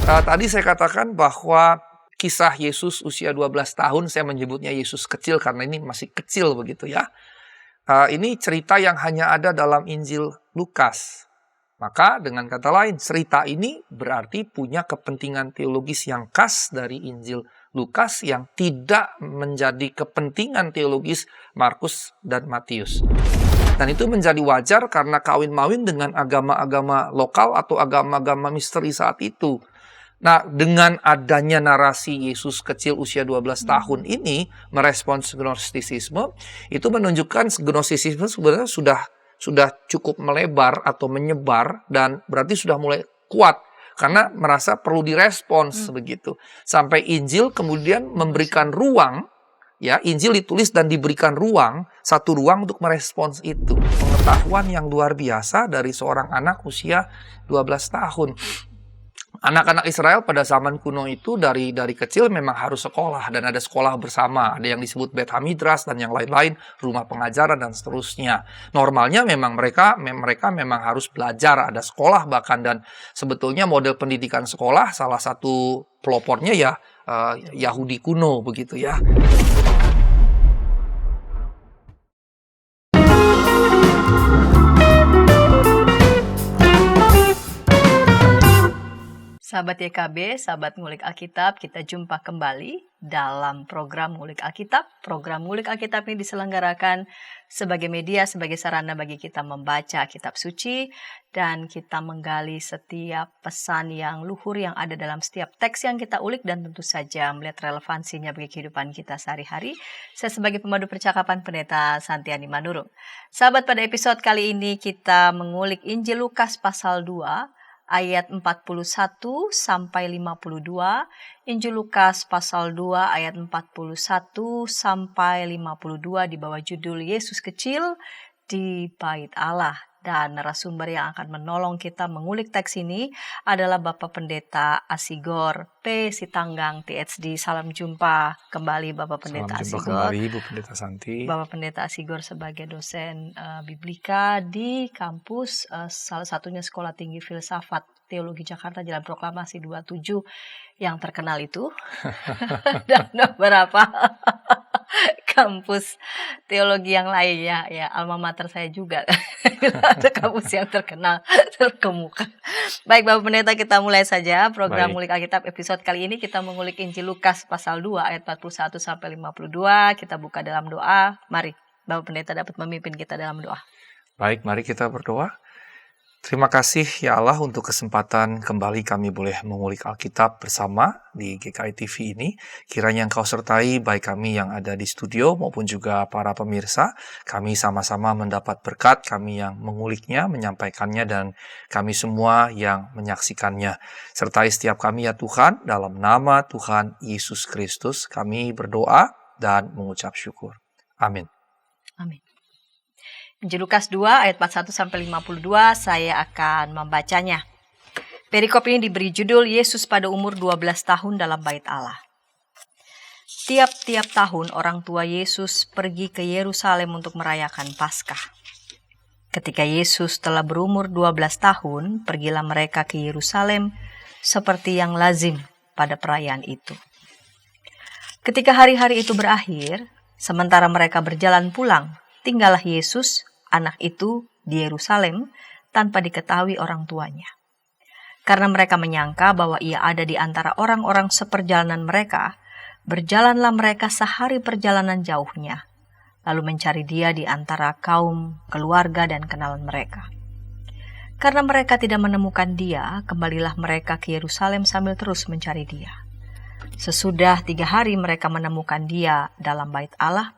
Tadi saya katakan bahwa kisah Yesus usia 12 tahun, saya menyebutnya Yesus kecil karena ini masih kecil begitu ya. Ini cerita yang hanya ada dalam Injil Lukas. Maka dengan kata lain, cerita ini berarti punya kepentingan teologis yang khas dari Injil Lukas yang tidak menjadi kepentingan teologis Markus dan Matius. Dan itu menjadi wajar karena kawin-mawin dengan agama-agama lokal atau agama-agama misteri saat itu. Nah, dengan adanya narasi Yesus kecil usia 12 tahun ini merespons gnostisisme, itu menunjukkan gnostisisme sebenarnya sudah cukup melebar atau menyebar dan berarti sudah mulai kuat karena merasa perlu direspons begitu. Sampai Injil kemudian memberikan ruang, ya, Injil ditulis dan diberikan ruang, satu ruang untuk merespons itu. Pengetahuan yang luar biasa dari seorang anak usia 12 tahun. Anak-anak Israel pada zaman kuno itu dari kecil memang harus sekolah dan ada sekolah bersama, ada yang disebut Bet Hamidras dan yang lain-lain, rumah pengajaran dan seterusnya. Normalnya memang mereka memang harus belajar, ada sekolah bahkan, dan sebetulnya model pendidikan sekolah salah satu pelopornya ya Yahudi kuno begitu ya. Sahabat YKB, sahabat Ngulik Alkitab, kita jumpa kembali dalam program Ngulik Alkitab. Program Ngulik Alkitab ini diselenggarakan sebagai media, sebagai sarana bagi kita membaca kitab suci, dan kita menggali setiap pesan yang luhur yang ada dalam setiap teks yang kita ulik, dan tentu saja melihat relevansinya bagi kehidupan kita sehari-hari. Saya sebagai pemandu percakapan Pendeta Santiani Manurung. Sahabat, pada episode kali ini kita mengulik Injil Lukas pasal 2, ayat 41 sampai 52, Injil Lukas pasal 2 ayat 41 sampai 52 di bawah judul Yesus kecil di Bait Allah. Dan narasumber yang akan menolong kita mengulik teks ini adalah Bapak Pendeta Asigor P. Sitanggang THD. Salam jumpa kembali Bapak Pendeta Asigor. Salam jumpa kembali Bu Pendeta Santi. Bapak Pendeta Asigor sebagai dosen Biblika di kampus salah satunya Sekolah Tinggi Filsafat Teologi Jakarta Jalan Proklamasi 27 yang terkenal itu. Dan beberapa kampus teologi yang lain ya alma mater saya juga. Ada kampus yang terkenal terkemuka. Baik Bapak Pendeta, kita mulai saja program Ngulik Alkitab episode kali ini. Kita mengulik Injil Lukas pasal 2 ayat 41 sampai 52. Kita buka dalam doa. Mari Bapak Pendeta dapat memimpin kita dalam doa. Baik, mari kita berdoa. Terima kasih ya Allah untuk kesempatan kembali kami boleh mengulik Alkitab bersama di GKI TV ini. Kiranya Engkau sertai baik kami yang ada di studio maupun juga para pemirsa. Kami sama-sama mendapat berkat, kami yang menguliknya, menyampaikannya, dan kami semua yang menyaksikannya. Sertai setiap kami ya Tuhan, dalam nama Tuhan Yesus Kristus kami berdoa dan mengucap syukur. Amin. Amin. Injil Lukas 2 ayat 41 sampai 52, saya akan membacanya. Perikop ini diberi judul Yesus pada umur 12 tahun dalam Bait Allah. Tiap-tiap tahun orang tua Yesus pergi ke Yerusalem untuk merayakan Paskah. Ketika Yesus telah berumur 12 tahun, pergilah mereka ke Yerusalem seperti yang lazim pada perayaan itu. Ketika hari-hari itu berakhir, sementara mereka berjalan pulang, tinggallah Yesus, anak itu, di Yerusalem tanpa diketahui orang tuanya. Karena mereka menyangka bahwa ia ada di antara orang-orang seperjalanan mereka, berjalanlah mereka sehari perjalanan jauhnya, lalu mencari dia di antara kaum, keluarga, dan kenalan mereka. Karena mereka tidak menemukan dia, kembalilah mereka ke Yerusalem sambil terus mencari dia. Sesudah 3 hari mereka menemukan dia dalam Bait Allah.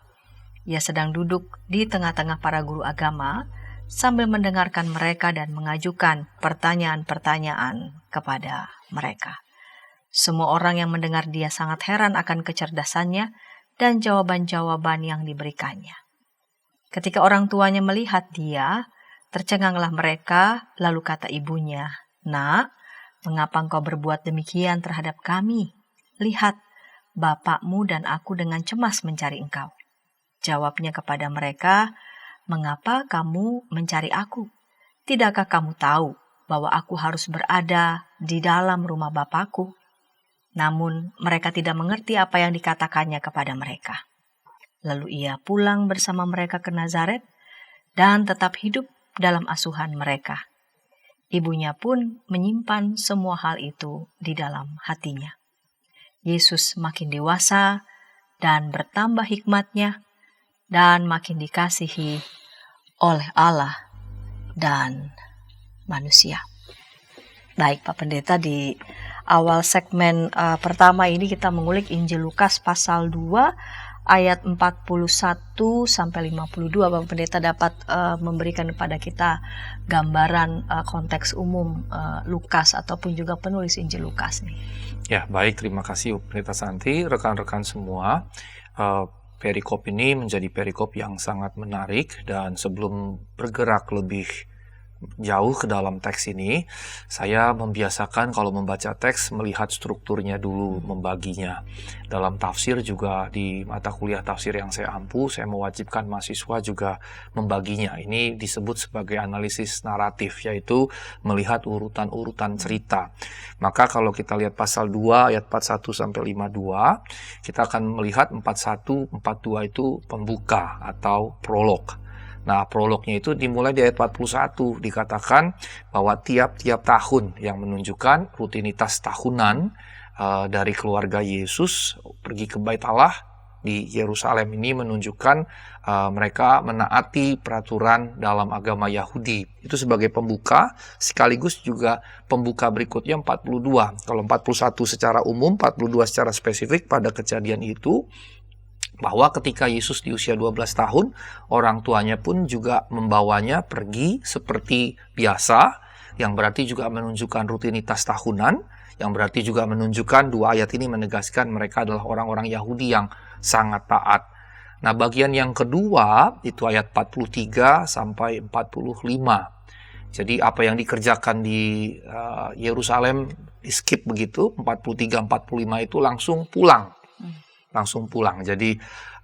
Ia sedang duduk di tengah-tengah para guru agama sambil mendengarkan mereka dan mengajukan pertanyaan-pertanyaan kepada mereka. Semua orang yang mendengar dia sangat heran akan kecerdasannya dan jawaban-jawaban yang diberikannya. Ketika orang tuanya melihat dia, tercenganglah mereka, lalu kata ibunya, "Nak, mengapa engkau berbuat demikian terhadap kami? Lihat, bapakmu dan aku dengan cemas mencari engkau." Jawabnya kepada mereka, "Mengapa kamu mencari aku? Tidakkah kamu tahu bahwa aku harus berada di dalam rumah Bapakku. Namun mereka tidak mengerti apa yang dikatakannya kepada mereka. Lalu ia pulang bersama mereka ke Nazaret dan tetap hidup dalam asuhan mereka. Ibunya pun menyimpan semua hal itu di dalam hatinya. Yesus makin dewasa dan bertambah hikmatnya dan makin dikasihi oleh Allah dan manusia. Baik Pak Pendeta, di awal segmen pertama ini kita mengulik Injil Lukas pasal 2 ayat 41 sampai 52. Bapak Pendeta dapat memberikan kepada kita gambaran konteks umum Lukas ataupun juga penulis Injil Lukas nih. Ya, baik, terima kasih Pendeta Santi, rekan-rekan semua. Perikop ini menjadi perikop yang sangat menarik, dan sebelum bergerak lebih jauh ke dalam teks ini, saya membiasakan kalau membaca teks melihat strukturnya dulu, membaginya. Dalam tafsir juga, di mata kuliah tafsir yang saya ampu, saya mewajibkan mahasiswa juga membaginya. Ini disebut sebagai analisis naratif, yaitu melihat urutan-urutan cerita. Maka kalau kita lihat pasal 2 ayat 41 sampai 52, kita akan melihat 41, 42 itu pembuka atau prolog. Nah, prolognya itu dimulai di ayat 41, dikatakan bahwa tiap-tiap tahun, yang menunjukkan rutinitas tahunan dari keluarga Yesus pergi ke Bait Allah di Yerusalem. Ini menunjukkan mereka menaati peraturan dalam agama Yahudi. Itu sebagai pembuka, sekaligus juga pembuka berikutnya 42. Kalau 41 secara umum, 42 secara spesifik pada kejadian itu, bahwa ketika Yesus di usia 12 tahun, orang tuanya pun juga membawanya pergi seperti biasa, yang berarti juga menunjukkan rutinitas tahunan, yang berarti juga menunjukkan, dua ayat ini menegaskan mereka adalah orang-orang Yahudi yang sangat taat. Nah, bagian yang kedua, itu ayat 43 sampai 45. Jadi apa yang dikerjakan di Yerusalem, di skip begitu, 43-45 itu langsung pulang. Jadi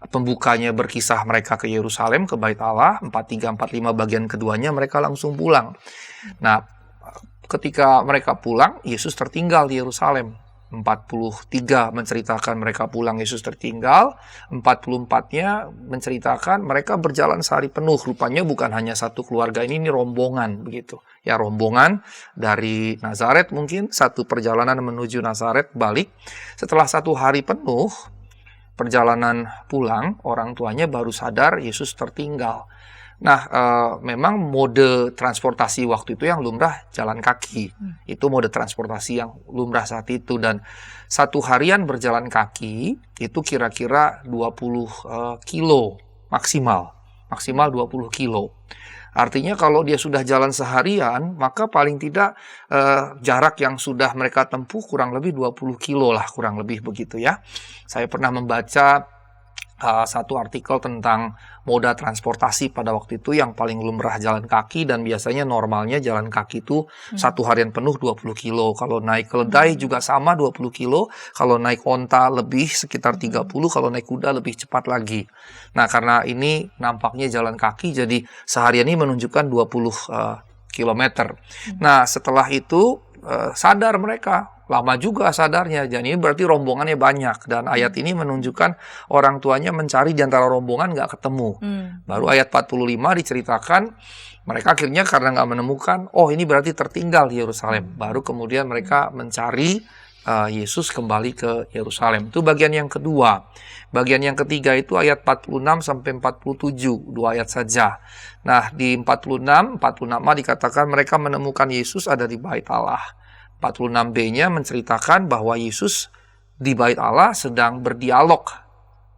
pembukanya berkisah mereka ke Yerusalem, ke Bait Allah, 43-45 bagian keduanya mereka langsung pulang. Nah, ketika mereka pulang, Yesus tertinggal di Yerusalem. 43 menceritakan mereka pulang, Yesus tertinggal. 44-nya menceritakan mereka berjalan sehari penuh. Rupanya bukan hanya satu keluarga ini rombongan begitu. Ya, rombongan dari Nazaret, mungkin satu perjalanan menuju Nazaret balik. Setelah 1 hari penuh perjalanan pulang, orang tuanya baru sadar Yesus tertinggal. Nah, memang mode transportasi waktu itu yang lumrah jalan kaki. Itu mode transportasi yang lumrah saat itu. Dan 1 harian berjalan kaki itu kira-kira 20 kilo maksimal 20 kilo. Artinya kalau dia sudah jalan seharian, maka paling tidak jarak yang sudah mereka tempuh kurang lebih 20 kilo lah, kurang lebih begitu ya. Saya pernah membaca satu artikel tentang moda transportasi pada waktu itu yang paling lumrah jalan kaki, dan biasanya normalnya jalan kaki itu 1 harian penuh 20 kilo. Kalau naik keledai juga sama 20 kilo. Kalau naik onta lebih sekitar 30. Kalau naik kuda lebih cepat lagi. Nah, karena ini nampaknya jalan kaki, jadi seharian ini menunjukkan 20 kilometer. Nah, setelah itu sadar mereka. Lama juga sadarnya, jadi ini berarti rombongannya banyak. Dan ayat ini menunjukkan orang tuanya mencari di antara rombongan nggak ketemu. Baru ayat 45 diceritakan, mereka akhirnya karena nggak menemukan, oh ini berarti tertinggal di Yerusalem. Baru kemudian mereka mencari Yesus kembali ke Yerusalem. Itu bagian yang kedua. Bagian yang ketiga itu ayat 46 sampai 47, 2 ayat saja. Nah, di 46 dikatakan mereka menemukan Yesus ada di Bait Allah. 46b-nya menceritakan bahwa Yesus di Bait Allah sedang berdialog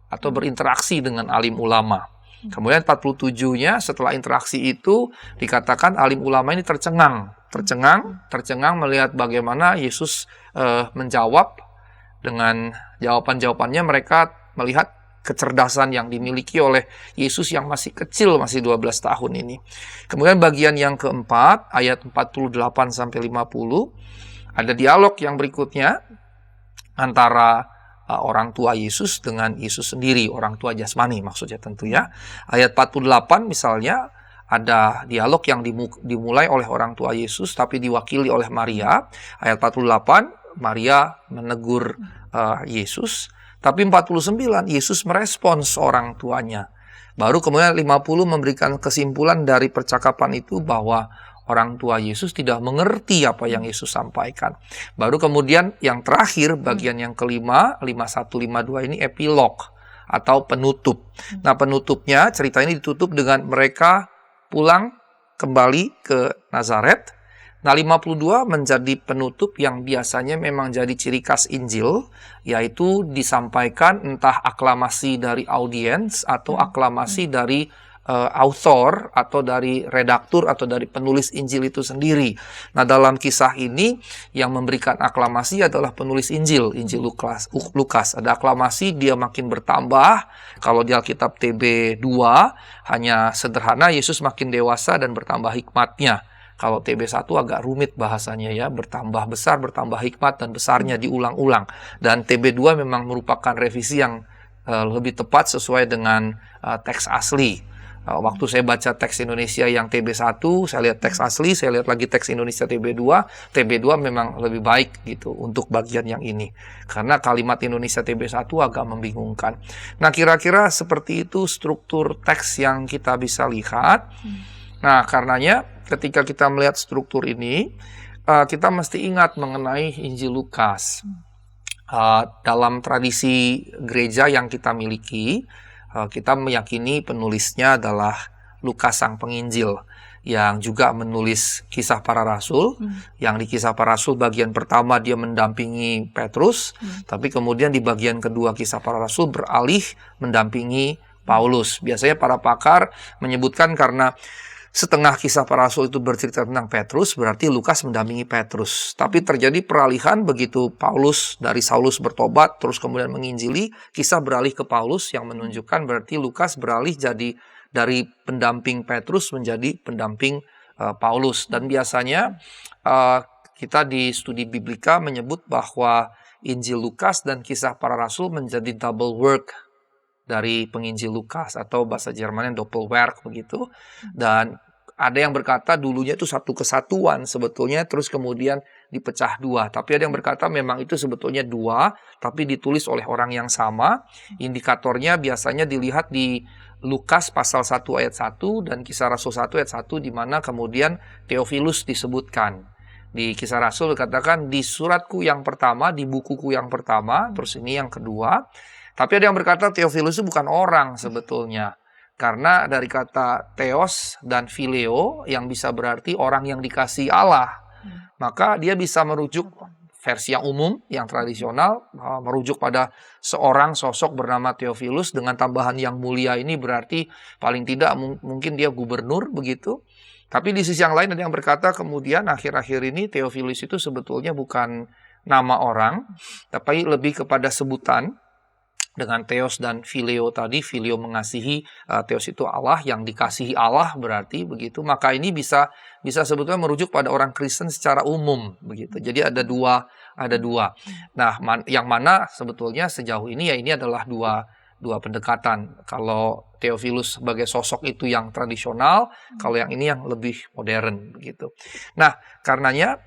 atau berinteraksi dengan alim ulama. Kemudian 47-nya setelah interaksi itu dikatakan alim ulama ini tercengang melihat bagaimana Yesus menjawab. Dengan jawaban-jawabannya mereka melihat kecerdasan yang dimiliki oleh Yesus yang masih kecil, masih 12 tahun ini. Kemudian bagian yang keempat, ayat 48 sampai 50, ada dialog yang berikutnya antara orang tua Yesus dengan Yesus sendiri, orang tua jasmani maksudnya tentu ya. Ayat 48 misalnya, ada dialog yang dimulai oleh orang tua Yesus tapi diwakili oleh Maria. Ayat 48, Maria menegur Yesus. Tapi 49, Yesus merespons orang tuanya. Baru kemudian 50 memberikan kesimpulan dari percakapan itu bahwa orang tua Yesus tidak mengerti apa yang Yesus sampaikan. Baru kemudian yang terakhir, bagian yang kelima, 51, 52 ini epilog atau penutup. Nah, penutupnya, cerita ini ditutup dengan mereka pulang kembali ke Nazaret. Nah, 52 menjadi penutup yang biasanya memang jadi ciri khas Injil, yaitu disampaikan entah aklamasi dari audiens atau aklamasi dari author atau dari redaktur atau dari penulis Injil itu sendiri. Nah, dalam kisah ini yang memberikan aklamasi adalah penulis Injil Lukas. Ada aklamasi, dia makin bertambah. Kalau di Alkitab TB 2 hanya sederhana, Yesus makin dewasa dan bertambah hikmatnya. Kalau TB1 agak rumit bahasanya ya, bertambah besar, bertambah hikmat, dan besarnya diulang-ulang. Dan TB2 memang merupakan revisi yang lebih tepat sesuai dengan teks asli. Waktu saya baca teks Indonesia yang TB1, saya lihat teks asli, saya lihat lagi teks Indonesia TB2. TB2 memang lebih baik gitu untuk bagian yang ini. Karena kalimat Indonesia TB1 agak membingungkan. Nah, kira-kira seperti itu struktur teks yang kita bisa lihat. Nah, karenanya ketika kita melihat struktur ini, kita mesti ingat mengenai Injil Lukas. Dalam tradisi gereja yang kita miliki, kita meyakini penulisnya adalah Lukas sang penginjil, yang juga menulis Kisah Para Rasul. Yang di Kisah Para Rasul bagian pertama dia mendampingi Petrus, tapi kemudian di bagian kedua Kisah Para Rasul beralih mendampingi Paulus. Biasanya para pakar menyebutkan karena setengah Kisah Para Rasul itu bercerita tentang Petrus, berarti Lukas mendampingi Petrus. Tapi terjadi peralihan begitu Paulus dari Saulus bertobat, terus kemudian menginjili, kisah beralih ke Paulus yang menunjukkan berarti Lukas beralih jadi dari pendamping Petrus menjadi pendamping Paulus. Dan biasanya kita di studi Biblika menyebut bahwa Injil Lukas dan Kisah Para Rasul menjadi double work dari penginjil Lukas, atau bahasa Jermannya Doppelwerk begitu. Dan ada yang berkata dulunya itu satu kesatuan sebetulnya, terus kemudian dipecah dua. Tapi ada yang berkata memang itu sebetulnya dua, tapi ditulis oleh orang yang sama. Indikatornya biasanya dilihat di Lukas pasal 1 ayat 1 dan Kisah Rasul 1 ayat 1, di mana kemudian Theophilus disebutkan. Di Kisah Rasul dikatakan di suratku yang pertama, di bukuku yang pertama, terus ini yang kedua. Tapi ada yang berkata Theophilus itu bukan orang sebetulnya. Karena dari kata theos dan phileo yang bisa berarti orang yang dikasihi Allah. Maka dia bisa merujuk versi yang umum, yang tradisional, merujuk pada seorang sosok bernama Theophilus dengan tambahan yang mulia ini berarti paling tidak mungkin dia gubernur begitu. Tapi di sisi yang lain ada yang berkata kemudian akhir-akhir ini Theophilus itu sebetulnya bukan nama orang, tapi lebih kepada sebutan. Dengan theos dan phileo tadi, phileo mengasihi, theos itu Allah, yang dikasihi Allah berarti begitu. Maka ini bisa sebetulnya merujuk pada orang Kristen secara umum begitu. Jadi ada dua. Nah, yang mana sebetulnya sejauh ini ya ini adalah dua pendekatan. Kalau Theophilus sebagai sosok itu yang tradisional, kalau yang ini yang lebih modern begitu. Nah, karenanya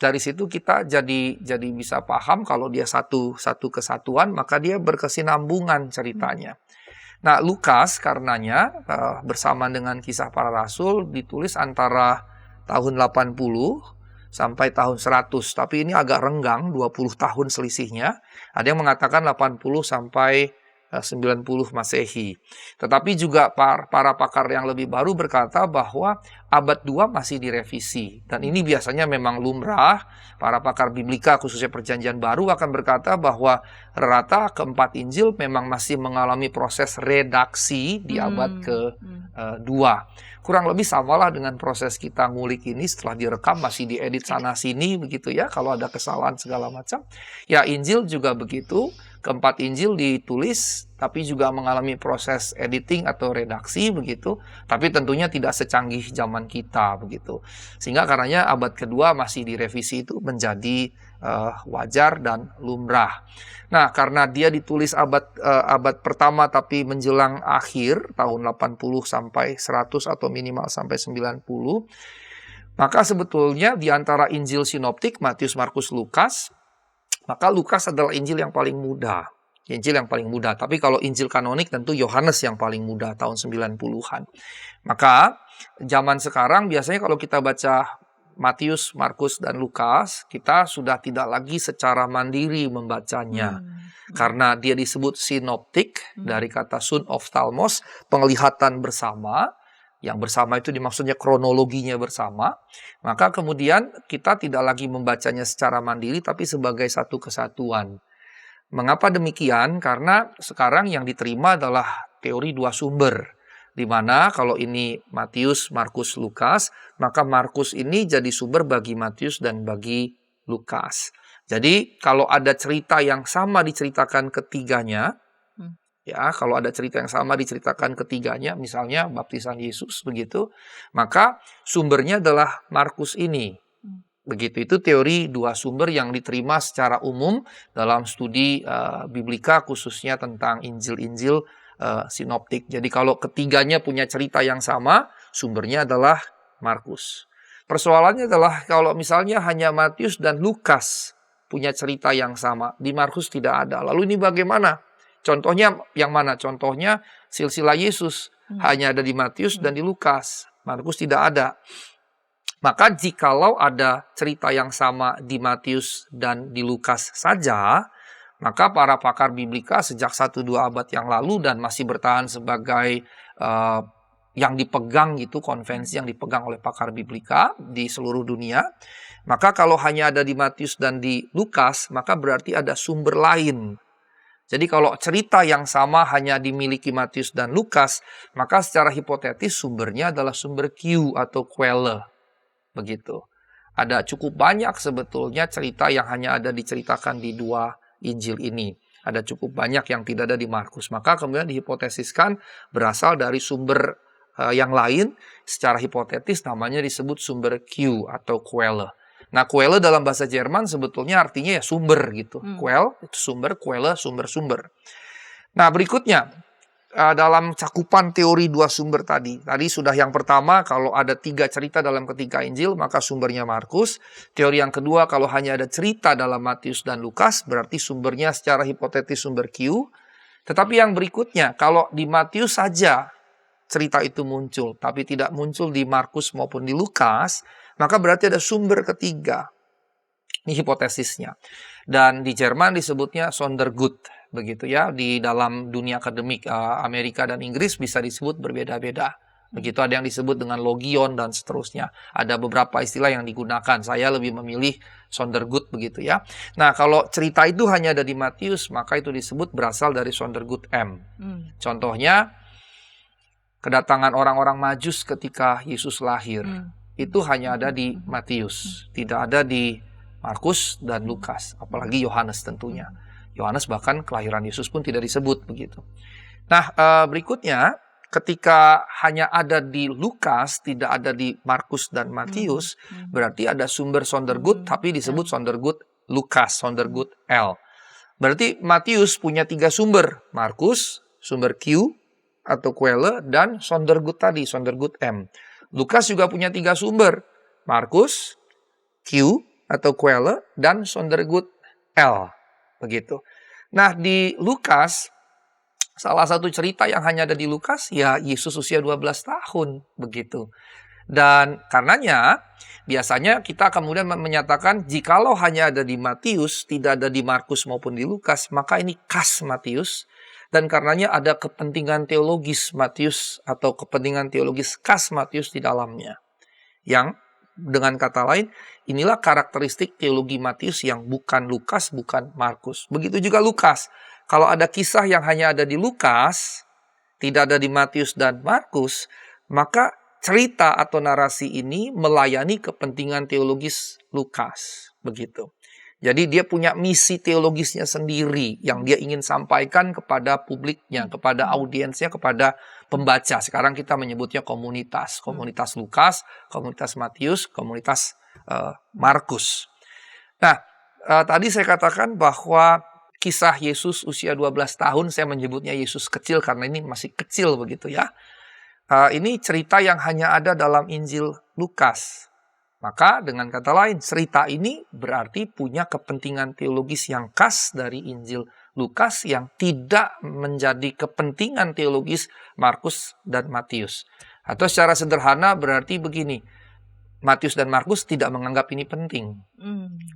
dari situ kita jadi bisa paham kalau dia satu kesatuan, maka dia berkesinambungan ceritanya. Nah, Lukas karenanya bersamaan dengan Kisah Para Rasul ditulis antara tahun 80 sampai tahun 100. Tapi ini agak renggang, 20 tahun selisihnya. Ada yang mengatakan 80 sampai 90 Masehi. Tetapi juga para pakar yang lebih baru berkata bahwa abad 2 masih direvisi. Dan ini biasanya memang lumrah. Para pakar Biblika khususnya Perjanjian Baru akan berkata bahwa rata keempat Injil memang masih mengalami proses redaksi di abad ke-2. Kurang lebih samalah dengan proses kita ngulik ini, setelah direkam masih diedit sana sini begitu ya, kalau ada kesalahan segala macam. Ya, Injil juga begitu. Keempat Injil ditulis, tapi juga mengalami proses editing atau redaksi begitu. Tapi tentunya tidak secanggih zaman kita begitu. Sehingga karenanya abad kedua masih direvisi itu menjadi wajar dan lumrah. Nah, karena dia ditulis abad pertama tapi menjelang akhir tahun 80 sampai 100 atau minimal sampai 90, maka sebetulnya di antara Injil sinoptik Matius, Markus, Lukas, maka Lukas adalah Injil yang paling muda. Injil yang paling muda. Tapi kalau Injil kanonik tentu Yohanes yang paling muda tahun 90-an. Maka zaman sekarang biasanya kalau kita baca Matius, Markus, dan Lukas, kita sudah tidak lagi secara mandiri membacanya. Karena dia disebut sinoptik, dari kata sun ophthalmos, penglihatan bersama. Yang bersama itu dimaksudnya kronologinya bersama. Maka kemudian kita tidak lagi membacanya secara mandiri, tapi sebagai satu kesatuan. Mengapa demikian? Karena sekarang yang diterima adalah teori dua sumber. Di mana kalau ini Matius, Markus, Lukas, maka Markus ini jadi sumber bagi Matius dan bagi Lukas. Jadi kalau ada cerita yang sama diceritakan ketiganya, ya kalau ada cerita yang sama diceritakan ketiganya, misalnya baptisan Yesus begitu, maka sumbernya adalah Markus ini. Begitu, itu teori dua sumber yang diterima secara umum dalam studi biblika khususnya tentang Injil-Injil sinoptik. Jadi kalau ketiganya punya cerita yang sama, sumbernya adalah Markus. Persoalannya adalah kalau misalnya hanya Matius dan Lukas punya cerita yang sama, di Markus tidak ada. Lalu ini bagaimana? Contohnya yang mana? Contohnya silsilah Yesus hanya ada di Matius dan di Lukas. Markus tidak ada. Maka jikalau ada cerita yang sama di Matius dan di Lukas saja, maka para pakar biblika sejak 1-2 abad yang lalu dan masih bertahan sebagai yang dipegang gitu, konvensi yang dipegang oleh pakar biblika di seluruh dunia, maka kalau hanya ada di Matius dan di Lukas, maka berarti ada sumber lain. Jadi kalau cerita yang sama hanya dimiliki Matius dan Lukas, maka secara hipotetis sumbernya adalah sumber Q atau Quelle. Begitu. Ada cukup banyak sebetulnya cerita yang hanya ada diceritakan di dua Injil ini. Ada cukup banyak yang tidak ada di Markus. Maka kemudian dihipotesiskan berasal dari sumber yang lain. Secara hipotetis namanya disebut sumber Q atau Quelle. Nah, Quelle dalam bahasa Jerman sebetulnya artinya ya sumber gitu. Quelle itu sumber, Quelle sumber-sumber. Nah, berikutnya dalam cakupan teori dua sumber tadi sudah yang pertama, kalau ada 3 cerita dalam ketiga Injil, maka sumbernya Markus. Teori yang kedua, kalau hanya ada cerita dalam Matius dan Lukas, berarti sumbernya secara hipotetis sumber Q. Tetapi yang berikutnya, kalau di Matius saja cerita itu muncul, tapi tidak muncul di Markus maupun di Lukas, maka berarti ada sumber ketiga. Ini hipotesisnya. Dan di Jerman disebutnya Sondergut. Begitu ya, di dalam dunia akademik Amerika dan Inggris bisa disebut berbeda-beda. Begitu, ada yang disebut dengan logion dan seterusnya. Ada beberapa istilah yang digunakan. Saya lebih memilih Sondergut begitu ya. Nah, kalau cerita itu hanya ada di Matius, maka itu disebut berasal dari Sondergut M. Contohnya, kedatangan orang-orang Majus ketika Yesus lahir. Itu hanya ada di Matius. Tidak ada di Markus dan Lukas. Apalagi Yohanes tentunya. Yohanes bahkan kelahiran Yesus pun tidak disebut begitu. Nah, berikutnya ketika hanya ada di Lukas, tidak ada di Markus dan Matius, berarti ada sumber Sondergut tapi disebut Sondergut Lukas, Sondergut L. Berarti Matius punya 3 sumber, Markus, sumber Q atau Quelle, dan Sondergut tadi, Sondergut M. Lukas juga punya 3 sumber, Markus, Q atau Quelle, dan Sondergut L. Begitu. Nah, di Lukas, salah satu cerita yang hanya ada di Lukas, ya Yesus usia 12 tahun. Begitu. Dan karenanya, biasanya kita kemudian menyatakan, jikalau hanya ada di Matius, tidak ada di Markus maupun di Lukas, maka ini khas Matius. Dan karenanya ada kepentingan teologis Matius, atau kepentingan teologis khas Matius di dalamnya. Yang dengan kata lain, inilah karakteristik teologi Matius yang bukan Lukas, bukan Markus. Begitu juga Lukas. Kalau ada kisah yang hanya ada di Lukas, tidak ada di Matius dan Markus, maka cerita atau narasi ini melayani kepentingan teologis Lukas. Begitu. Jadi dia punya misi teologisnya sendiri yang dia ingin sampaikan kepada publiknya, kepada audiensnya, kepada pembaca. Sekarang kita menyebutnya komunitas. Komunitas Lukas, komunitas Matius, komunitas Markus. Nah, tadi saya katakan bahwa kisah Yesus usia 12 tahun, saya menyebutnya Yesus kecil karena ini masih kecil begitu ya. Ini cerita yang hanya ada dalam Injil Lukas. Maka dengan kata lain, cerita ini berarti punya kepentingan teologis yang khas dari Injil Lukas yang tidak menjadi kepentingan teologis Markus dan Matius. Atau secara sederhana berarti begini, Matius dan Markus tidak menganggap ini penting.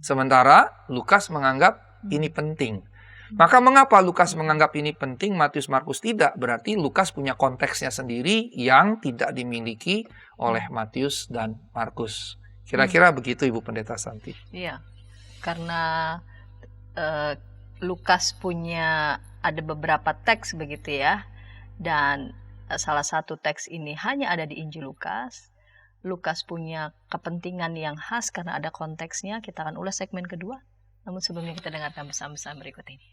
Sementara Lukas menganggap ini penting. Maka mengapa Lukas menganggap ini penting, Matius Markus tidak? Berarti Lukas punya konteksnya sendiri yang tidak dimiliki oleh Matius dan Markus. Kira-kira begitu Ibu Pendeta Santi. Iya, karena Lukas punya ada beberapa teks begitu ya. Dan salah satu teks ini hanya ada di Injil Lukas. Lukas punya kepentingan yang khas karena ada konteksnya. Kita akan ulas segmen kedua. Namun sebelumnya kita dengarkan bersama-sama berikut ini.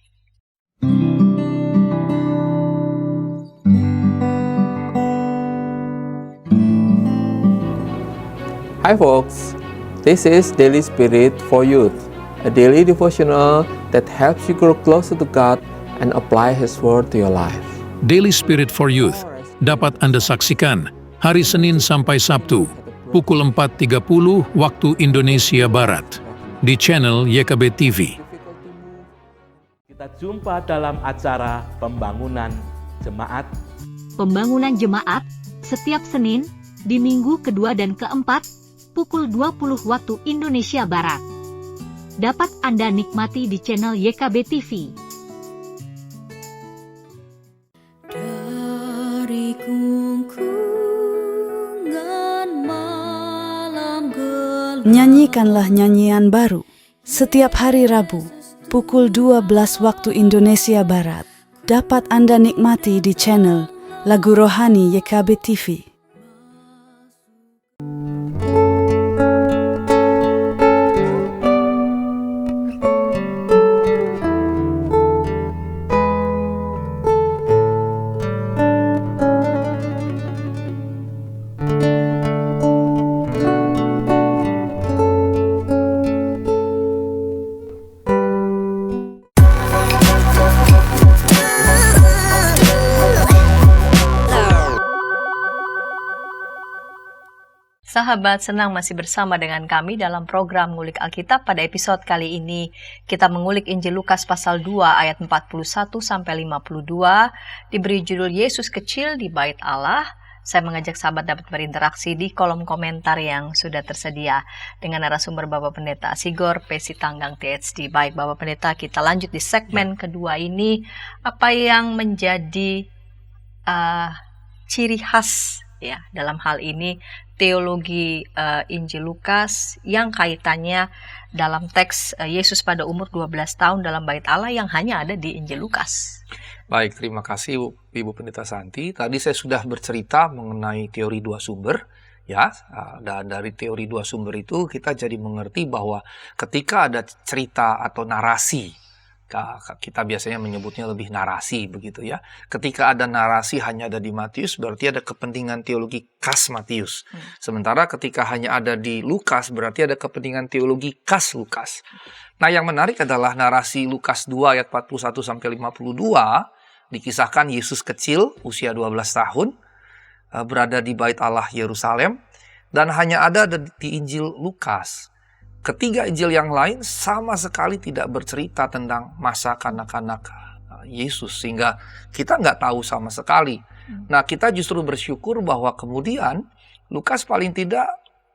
Hi folks, this is Daily Spirit for Youth, a daily devotional that helps you grow closer to God and apply His Word to your life. Daily Spirit for Youth dapat Anda saksikan hari Senin sampai Sabtu pukul 4.30 waktu Indonesia Barat di channel YKB TV. Kita jumpa dalam acara Pembangunan Jemaat. Pembangunan Jemaat setiap Senin di minggu kedua dan keempat pukul 20 waktu Indonesia Barat. Dapat Anda nikmati di channel YKB TV. Dari gungkungan malam gelap. Nyanyikanlah nyanyian baru setiap hari Rabu pukul 12 waktu Indonesia Barat. Dapat Anda nikmati di channel Lagu Rohani YKB TV. Sahabat, senang masih bersama dengan kami dalam program Ngulik Alkitab. Pada episode kali ini kita mengulik Injil Lukas pasal 2 ayat 41 sampai 52, diberi judul Yesus kecil di Bait Allah. Saya mengajak sahabat dapat berinteraksi di kolom komentar yang sudah tersedia dengan narasumber Bapak Pendeta Sigor P. Sitanggang THD. Baik Bapak Pendeta, kita lanjut di segmen kedua ini. Apa yang menjadi ciri khas ya dalam hal ini teologi Injil Lukas yang kaitannya dalam teks Yesus pada umur 12 tahun dalam Bait Allah yang hanya ada di Injil Lukas. Baik, terima kasih Ibu Pendeta Santi. Tadi saya sudah bercerita mengenai teori dua sumber, ya. Dan dari teori dua sumber itu kita jadi mengerti bahwa ketika ada cerita atau narasi, kita biasanya menyebutnya lebih narasi begitu ya. Ketika ada narasi hanya ada di Matius, berarti ada kepentingan teologi khas Matius. Sementara ketika hanya ada di Lukas, berarti ada kepentingan teologi khas Lukas. Nah, yang menarik adalah narasi Lukas 2 ayat 41 sampai 52 dikisahkan Yesus kecil usia 12 tahun berada di Bait Allah Yerusalem dan hanya ada di Injil Lukas. Ketiga Injil yang lain sama sekali tidak bercerita tentang masa kanak-kanak Yesus, sehingga kita nggak tahu sama sekali. Nah, kita justru bersyukur bahwa kemudian Lukas paling tidak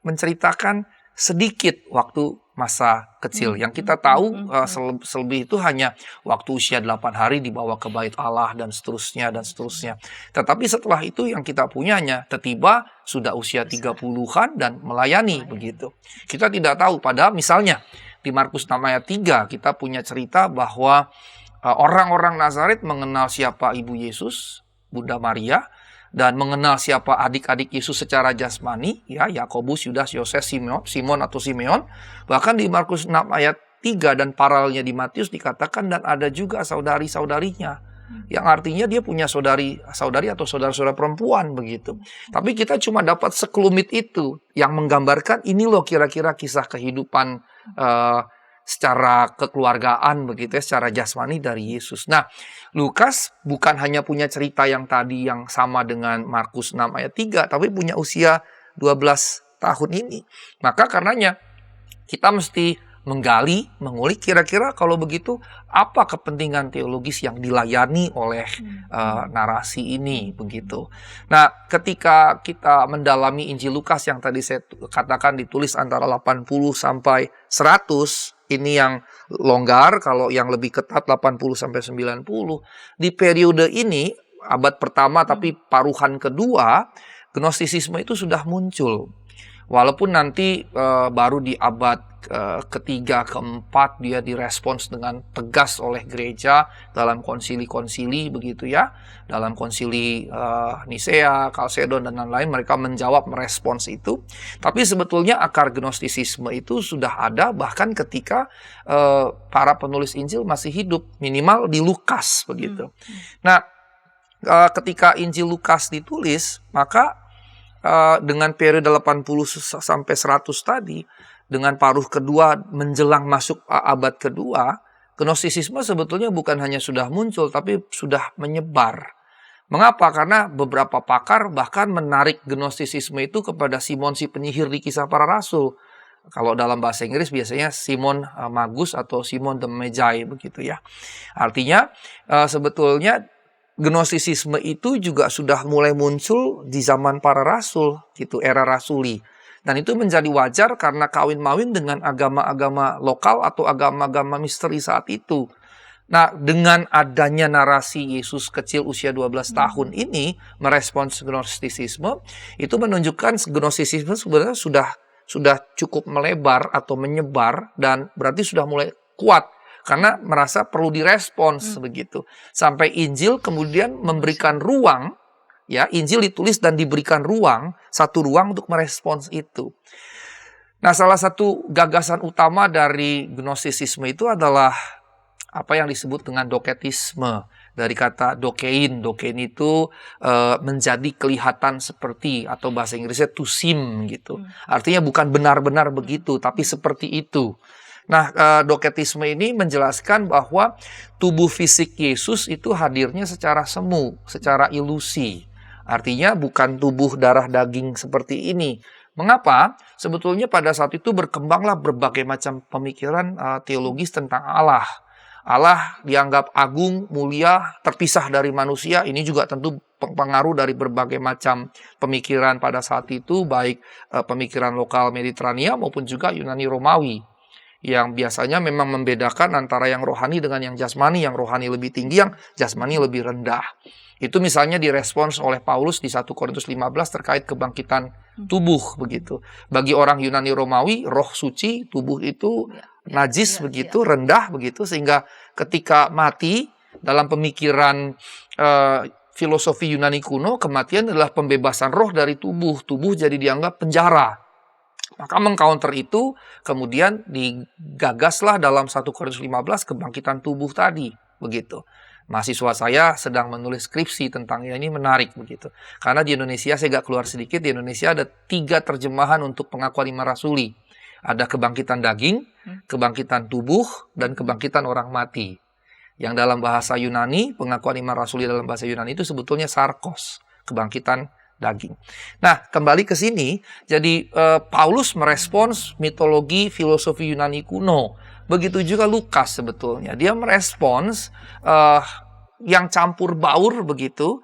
menceritakan sedikit waktu masa kecil. Yang kita tahu selebih itu hanya waktu usia 8 hari dibawa ke Bait Allah dan seterusnya dan seterusnya. Tetapi setelah itu yang kita punyanya tiba-tiba sudah usia 30-an dan melayani begitu. Kita tidak tahu, padahal misalnya di Markus 6 ayat 3 kita punya cerita bahwa orang-orang Nazaret mengenal siapa ibu Yesus, Bunda Maria, dan mengenal siapa adik-adik Yesus secara jasmani, ya, Yakobus, Yudas, Yoses, Simon atau Simeon. Bahkan di Markus 6 ayat 3 dan paralelnya di Matius dikatakan dan ada juga saudari-saudarinya. Yang artinya dia punya saudari atau saudara-saudara perempuan begitu. Tapi kita cuma dapat sekelumit itu yang menggambarkan ini loh kira-kira kisah kehidupan secara kekeluargaan begitu ya, secara jasmani dari Yesus. Nah, Lukas bukan hanya punya cerita yang tadi yang sama dengan Markus 6 ayat 3, tapi punya usia 12 tahun ini. Maka karenanya kita mesti menggali, mengulik kira-kira kalau begitu apa kepentingan teologis yang dilayani oleh narasi ini begitu. Nah, ketika kita mendalami Injil Lukas yang tadi saya katakan ditulis antara 80 sampai 100, ini yang longgar, kalau yang lebih ketat 80 sampai 90. Di periode ini abad pertama tapi paruhan kedua, Gnostisisme itu sudah muncul. Walaupun nanti baru di abad ketiga, keempat dia direspons dengan tegas oleh gereja dalam konsili-konsili begitu ya. Dalam konsili Nisea, Kalsedon dan lain-lain mereka menjawab, merespons itu. Tapi sebetulnya akar Gnostisisme itu sudah ada bahkan ketika para penulis Injil masih hidup, minimal di Lukas begitu. Nah, ketika Injil Lukas ditulis, maka dengan periode 80 sampai 100 tadi, dengan paruh kedua menjelang masuk abad kedua, Gnostisisme sebetulnya bukan hanya sudah muncul, tapi sudah menyebar. Mengapa? Karena beberapa pakar bahkan menarik Gnostisisme itu kepada Simon si penyihir di Kisah Para Rasul. Kalau dalam bahasa Inggris biasanya Simon Magus atau Simon the Magi begitu ya. Artinya sebetulnya Gnostisisme itu juga sudah mulai muncul di zaman para rasul, gitu, era rasuli. Dan itu menjadi wajar karena kawin-mawin dengan agama-agama lokal atau agama-agama misteri saat itu. Nah, dengan adanya narasi Yesus kecil usia 12 tahun ini merespons Gnostisisme, itu menunjukkan Gnostisisme sebenarnya sudah cukup melebar atau menyebar dan berarti sudah mulai kuat. Karena merasa perlu direspons begitu. Sampai Injil kemudian memberikan ruang, ya, Injil ditulis dan diberikan ruang, satu ruang untuk merespons itu. Nah, salah satu gagasan utama dari Gnostisisme itu adalah apa yang disebut dengan doketisme. Dari kata dokein. Dokein itu menjadi kelihatan seperti, atau bahasa Inggrisnya to seem gitu. Artinya bukan benar-benar begitu, tapi seperti itu. Nah, doketisme ini menjelaskan bahwa tubuh fisik Yesus itu hadirnya secara semu, secara ilusi. Artinya bukan tubuh darah daging seperti ini. Mengapa? Sebetulnya pada saat itu berkembanglah berbagai macam pemikiran teologis tentang Allah. Allah dianggap agung, mulia, terpisah dari manusia. Ini juga tentu pengaruh dari berbagai macam pemikiran pada saat itu, baik pemikiran lokal Mediterania maupun juga Yunani Romawi. Yang biasanya memang membedakan antara yang rohani dengan yang jasmani. Yang rohani lebih tinggi, yang jasmani lebih rendah. Itu misalnya direspons oleh Paulus di 1 Korintus 15 terkait kebangkitan tubuh begitu. Bagi orang Yunani Romawi, roh suci, tubuh itu najis begitu, rendah begitu, sehingga ketika mati dalam pemikiran filosofi Yunani kuno, kematian adalah pembebasan roh dari tubuh. Tubuh jadi dianggap penjara. Maka mengcounter itu kemudian digagaslah dalam 1 Korintus 15 kebangkitan tubuh tadi begitu. Mahasiswa saya sedang menulis skripsi tentang ini, menarik begitu. Karena di Indonesia, saya agak keluar sedikit, di Indonesia ada 3 terjemahan untuk pengakuan 5 rasuli. Ada kebangkitan daging, kebangkitan tubuh, dan kebangkitan orang mati. Yang dalam bahasa Yunani, pengakuan 5 rasuli dalam bahasa Yunani itu sebetulnya sarkos, kebangkitan daging. Nah, kembali ke sini, jadi Paulus merespons mitologi filosofi Yunani kuno. Begitu juga Lukas sebetulnya. Dia merespons yang campur baur begitu.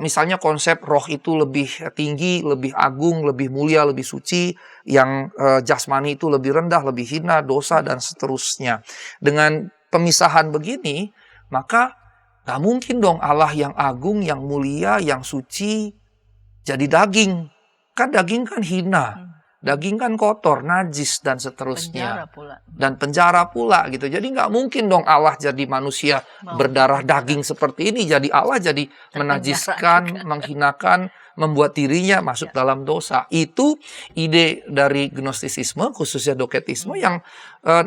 Misalnya konsep roh itu lebih tinggi, lebih agung, lebih mulia, lebih suci. Yang jasmani itu lebih rendah, lebih hina, dosa, dan seterusnya. Dengan pemisahan begini, maka gak mungkin dong Allah yang agung, yang mulia, yang suci jadi daging. Kan daging kan hina. Daging kan kotor, najis, dan seterusnya. Penjara pula gitu. Jadi nggak mungkin dong Allah jadi manusia berdarah daging seperti ini. Jadi Allah jadi menajiskan, menghinakan, membuat dirinya masuk dalam dosa. Itu ide dari Gnostisisme, khususnya doketisme, yang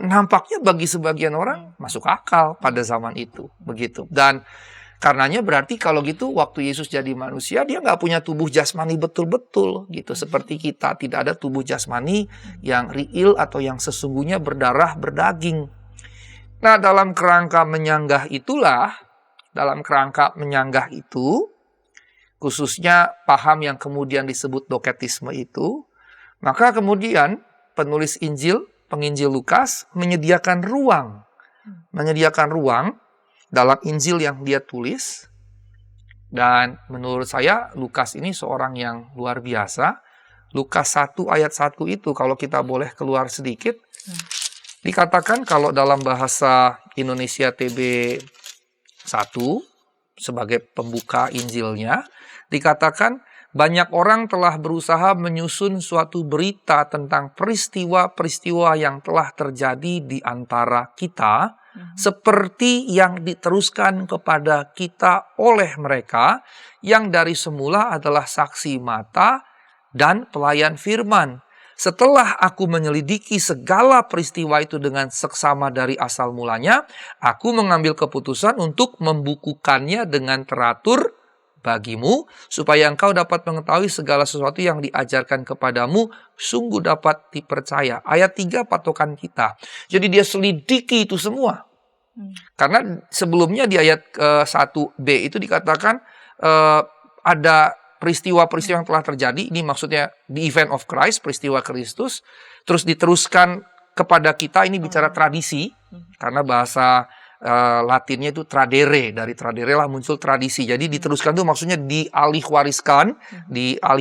nampaknya bagi sebagian orang masuk akal pada zaman itu. Begitu. Dan Karenanya berarti kalau gitu waktu Yesus jadi manusia, dia nggak punya tubuh jasmani betul-betul gitu. Seperti kita, tidak ada tubuh jasmani yang real atau yang sesungguhnya berdarah, berdaging. Nah, dalam kerangka menyanggah itu, khususnya paham yang kemudian disebut doketisme itu, maka kemudian penulis Injil, penginjil Lukas, menyediakan ruang dalam Injil yang dia tulis. Dan menurut saya Lukas ini seorang yang luar biasa. Lukas 1 ayat 1 itu kalau kita boleh keluar sedikit, dikatakan kalau dalam bahasa Indonesia TB 1 sebagai pembuka Injilnya, dikatakan banyak orang telah berusaha menyusun suatu berita tentang peristiwa-peristiwa yang telah terjadi di antara kita, seperti yang diteruskan kepada kita oleh mereka yang dari semula adalah saksi mata dan pelayan firman. Setelah aku menyelidiki segala peristiwa itu dengan seksama dari asal mulanya, aku mengambil keputusan untuk membukukannya dengan teratur bagimu, supaya engkau dapat mengetahui segala sesuatu yang diajarkan kepadamu sungguh dapat dipercaya. Ayat 3 patokan kita. Jadi dia selidiki itu semua. Karena sebelumnya di ayat 1b itu dikatakan ada peristiwa-peristiwa yang telah terjadi. Ini maksudnya the event of Christ, peristiwa Kristus. Terus diteruskan kepada kita, ini bicara tradisi. Karena bahasa Latinnya itu tradere, dari tradere lah muncul tradisi. Jadi diteruskan itu maksudnya dialih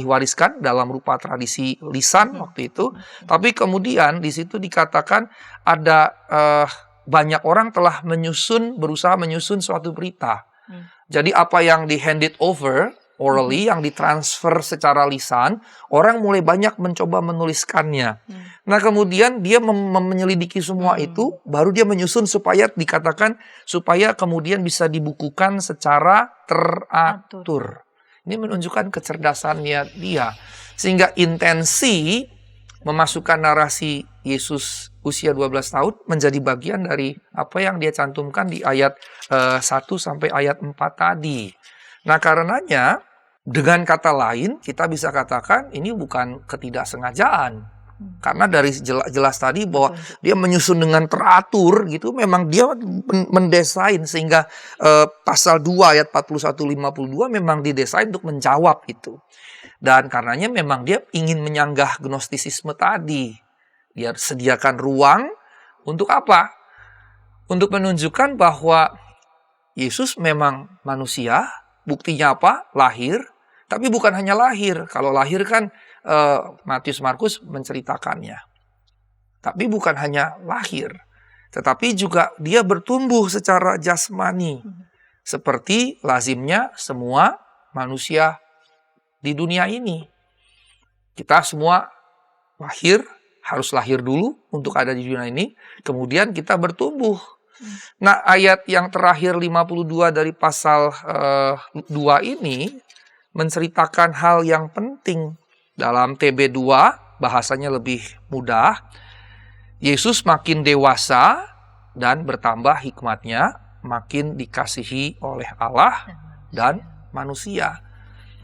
wariskan dalam rupa tradisi lisan waktu itu. Tapi kemudian di situ dikatakan ada banyak orang telah berusaha menyusun suatu berita. Jadi apa yang di handed over orally, yang ditransfer secara lisan, orang mulai banyak mencoba menuliskannya. Nah kemudian dia menyelidiki semua itu, baru dia menyusun supaya dikatakan, supaya kemudian bisa dibukukan secara teratur. Ini menunjukkan kecerdasannya dia. Sehingga intensi memasukkan narasi Yesus usia 12 tahun menjadi bagian dari apa yang dia cantumkan di ayat 1 sampai ayat 4 tadi. Nah karenanya, dengan kata lain, kita bisa katakan ini bukan ketidaksengajaan. Karena dari jelas tadi bahwa dia menyusun dengan teratur gitu, memang dia mendesain sehingga pasal 2 ayat 41-52 memang didesain untuk menjawab itu. Dan karenanya memang dia ingin menyanggah gnostisisme tadi. Dia sediakan ruang untuk apa? Untuk menunjukkan bahwa Yesus memang manusia, buktinya apa? Lahir. Tapi bukan hanya lahir. Kalau lahir kan Matius Markus menceritakannya. Tapi bukan hanya lahir, tetapi juga dia bertumbuh secara jasmani. Seperti lazimnya semua manusia di dunia ini. Kita semua harus lahir dulu untuk ada di dunia ini. Kemudian kita bertumbuh. Nah ayat yang terakhir 52 dari pasal 2 ini menceritakan hal yang penting. Dalam TB2 bahasanya lebih mudah. Yesus makin dewasa dan bertambah hikmatnya, makin dikasihi oleh Allah dan manusia.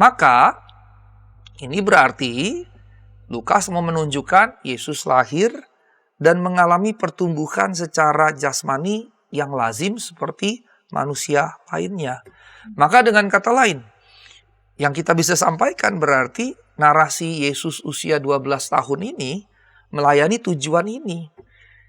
Maka ini berarti Lukas mau menunjukkan Yesus lahir dan mengalami pertumbuhan secara jasmani yang lazim seperti manusia lainnya. Maka dengan kata lain, yang kita bisa sampaikan berarti narasi Yesus usia 12 tahun ini melayani tujuan ini.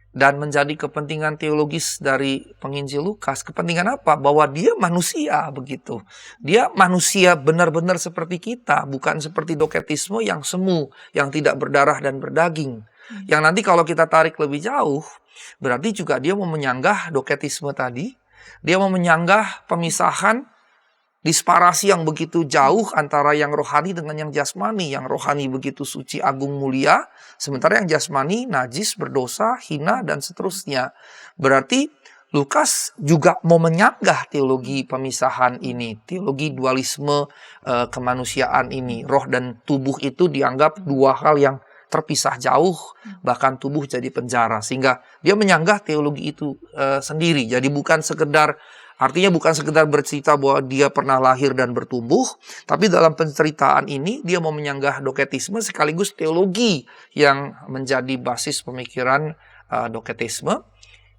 Dan menjadi kepentingan teologis dari penginjil Lukas. Kepentingan apa? Bahwa dia manusia begitu. Dia manusia benar-benar seperti kita. Bukan seperti doketisme yang semu. Yang tidak berdarah dan berdaging. Yang nanti kalau kita tarik lebih jauh, berarti juga dia mau menyanggah doketisme tadi. Dia mau menyanggah pemisahan disparasi yang begitu jauh antara yang rohani dengan yang jasmani. Yang rohani begitu suci, agung, mulia. Sementara yang jasmani, najis, berdosa, hina, dan seterusnya. Berarti Lukas juga mau menyanggah teologi pemisahan ini. Teologi dualisme kemanusiaan ini. Roh dan tubuh itu dianggap dua hal yang terpisah jauh. Bahkan tubuh jadi penjara. Sehingga dia menyanggah teologi itu sendiri. Jadi bukan sekedar Artinya bukan sekedar bercerita bahwa dia pernah lahir dan bertumbuh, tapi dalam penceritaan ini dia mau menyanggah doketisme sekaligus teologi yang menjadi basis pemikiran doketisme.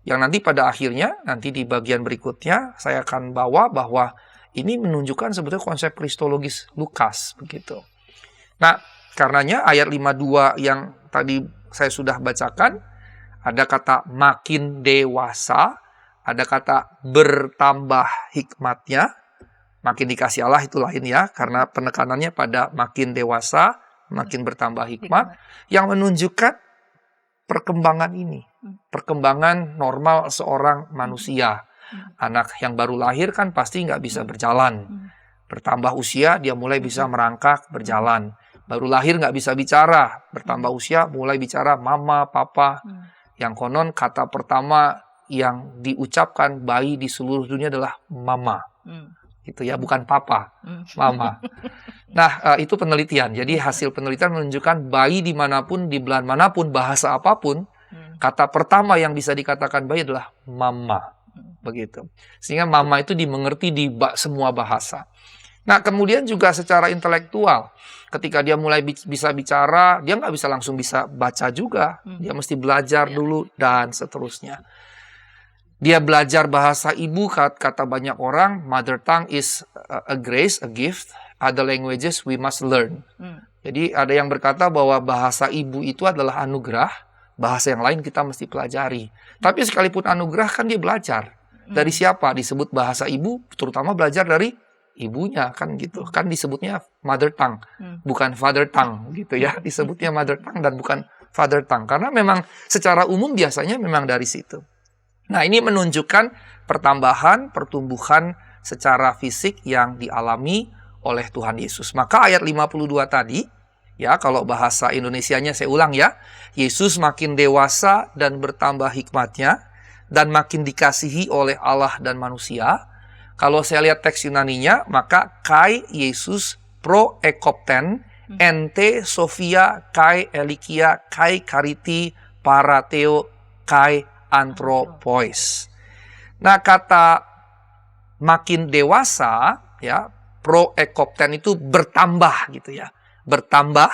Yang nanti pada akhirnya, nanti di bagian berikutnya saya akan bawa bahwa ini menunjukkan sebetulnya konsep kristologis Lukas begitu. Nah, karenanya ayat 52 yang tadi saya sudah bacakan, ada kata makin dewasa, ada kata bertambah hikmatnya, makin dikasih Allah itu lain ya, karena penekanannya pada makin dewasa, makin bertambah hikmat, yang menunjukkan perkembangan ini, perkembangan normal seorang manusia. Anak yang baru lahir kan pasti nggak bisa berjalan. Bertambah usia, dia mulai bisa merangkak, berjalan. Baru lahir nggak bisa bicara, bertambah usia mulai bicara mama, papa. Yang konon kata pertama yang diucapkan bayi di seluruh dunia adalah mama. Gitu ya, bukan papa, mama. Nah, itu penelitian. Jadi hasil penelitian menunjukkan bayi dimanapun, di belahan manapun, bahasa apapun, kata pertama yang bisa dikatakan bayi adalah mama. Begitu. Sehingga mama itu dimengerti di semua bahasa. Nah, kemudian juga secara intelektual, ketika dia mulai bisa bicara, dia nggak bisa langsung bisa baca juga. Dia mesti belajar dulu, dan seterusnya. Dia belajar bahasa ibu, kata banyak orang, mother tongue is a grace, a gift. Other languages we must learn. Jadi ada yang berkata bahwa bahasa ibu itu adalah anugerah, bahasa yang lain kita mesti pelajari. Tapi sekalipun anugerah kan dia belajar. Dari siapa? Disebut bahasa ibu, terutama belajar dari ibunya, kan gitu. Kan disebutnya mother tongue, bukan father tongue gitu ya. Disebutnya mother tongue dan bukan father tongue. Karena memang secara umum biasanya memang dari situ. Nah, ini menunjukkan pertambahan, pertumbuhan secara fisik yang dialami oleh Tuhan Yesus. Maka ayat 52 tadi, ya kalau bahasa Indonesianya saya ulang ya, Yesus makin dewasa dan bertambah hikmatnya, dan makin dikasihi oleh Allah dan manusia. Kalau saya lihat teks Yunaninya, maka kai Yesus pro ekopten, ente Sofia kai elikia kai kariti parateo kai anthropois. Nah, kata makin dewasa, ya, pro ekopten itu bertambah gitu ya. Bertambah.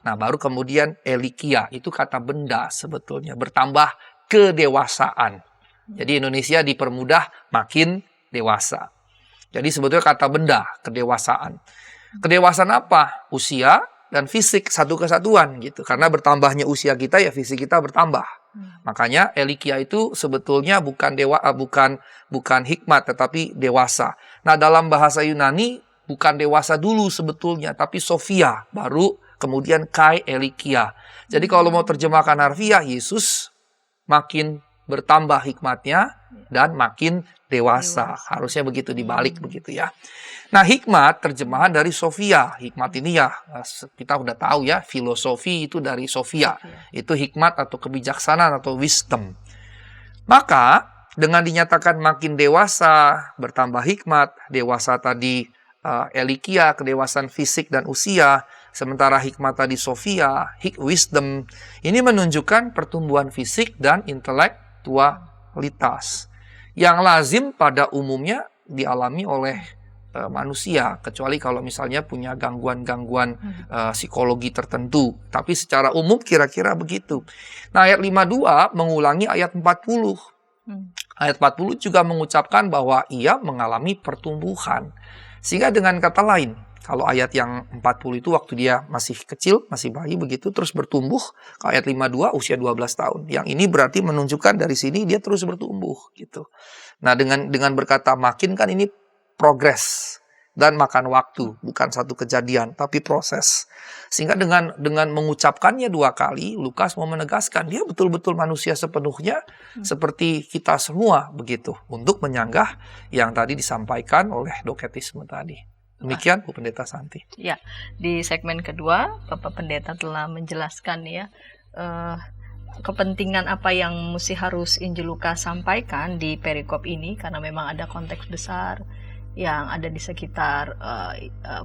Nah, baru kemudian elikia, itu kata benda sebetulnya. Bertambah kedewasaan. Jadi Indonesia dipermudah makin dewasa. Jadi sebetulnya kata benda, kedewasaan. Kedewasaan apa? Usia dan fisik satu kesatuan gitu. Karena bertambahnya usia kita, ya fisik kita bertambah. Makanya elikia itu sebetulnya bukan hikmat, tetapi dewasa. Nah, dalam bahasa Yunani bukan dewasa dulu sebetulnya, tapi Sofia, baru kemudian kai elikia. Jadi kalau mau terjemahkan harfiah, Yesus makin bertambah hikmatnya dan makin dewasa. Harusnya begitu, dibalik begitu ya. Nah, hikmat terjemahan dari Sofia. Hikmat ini ya kita udah tahu ya, filosofi itu dari Sofia. Itu hikmat atau kebijaksanaan atau wisdom. Maka dengan dinyatakan makin dewasa, bertambah hikmat, dewasa tadi elikia, kedewasaan fisik dan usia, sementara hikmat tadi Sofia, wisdom, ini menunjukkan pertumbuhan fisik dan intelektualitas yang lazim pada umumnya dialami oleh manusia, kecuali kalau misalnya punya gangguan-gangguan psikologi tertentu. Tapi secara umum kira-kira begitu. Nah, ayat 52 mengulangi ayat 40. Ayat 40 juga mengucapkan bahwa ia mengalami pertumbuhan. Sehingga dengan kata lain, kalau ayat yang 40 itu waktu dia masih kecil, masih bayi begitu, terus bertumbuh. Kalau ayat 52 usia 12 tahun. Yang ini berarti menunjukkan dari sini dia terus bertumbuh gitu. Nah, dengan berkata makin kan ini progres dan makan waktu, bukan satu kejadian tapi proses. Sehingga dengan mengucapkannya 2 kali, Lukas mau menegaskan dia betul-betul manusia sepenuhnya seperti kita semua begitu, untuk menyanggah yang tadi disampaikan oleh doketisme tadi. Demikian Bu Pendeta Santi. Ya, di segmen kedua Bapak Pendeta telah menjelaskan ya kepentingan apa yang mesti harus Injil Lukas sampaikan di perikop ini, karena memang ada konteks besar yang ada di sekitar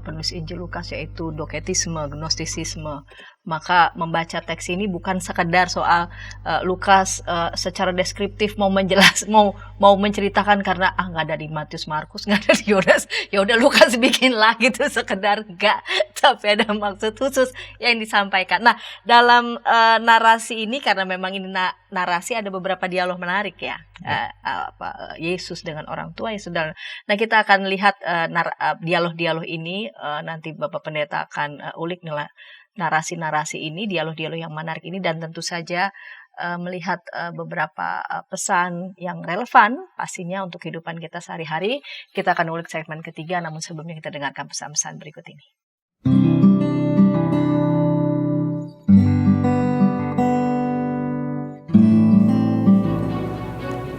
penulis Injil Lukas, yaitu doketisme, gnostisisme. Maka membaca teks ini bukan sekedar soal Lukas secara deskriptif mau menceritakan karena nggak ada di Matius, Markus, nggak ada di Yohanes, ya udah Lukas bikin lah gitu, sekedar enggak, tapi ada maksud khusus yang disampaikan. Nah, dalam narasi ini, karena memang ini narasi, ada beberapa dialog menarik ya. Yesus dengan orang tua ya saudara. Nah, kita akan lihat dialog-dialog ini, nanti Bapak Pendeta akan ulik narasi-narasi ini, dialog-dialog yang menarik ini, dan tentu saja melihat beberapa pesan yang relevan pastinya untuk kehidupan kita sehari-hari. Kita akan ulik segmen ketiga, namun sebelumnya kita dengarkan pesan-pesan berikut ini.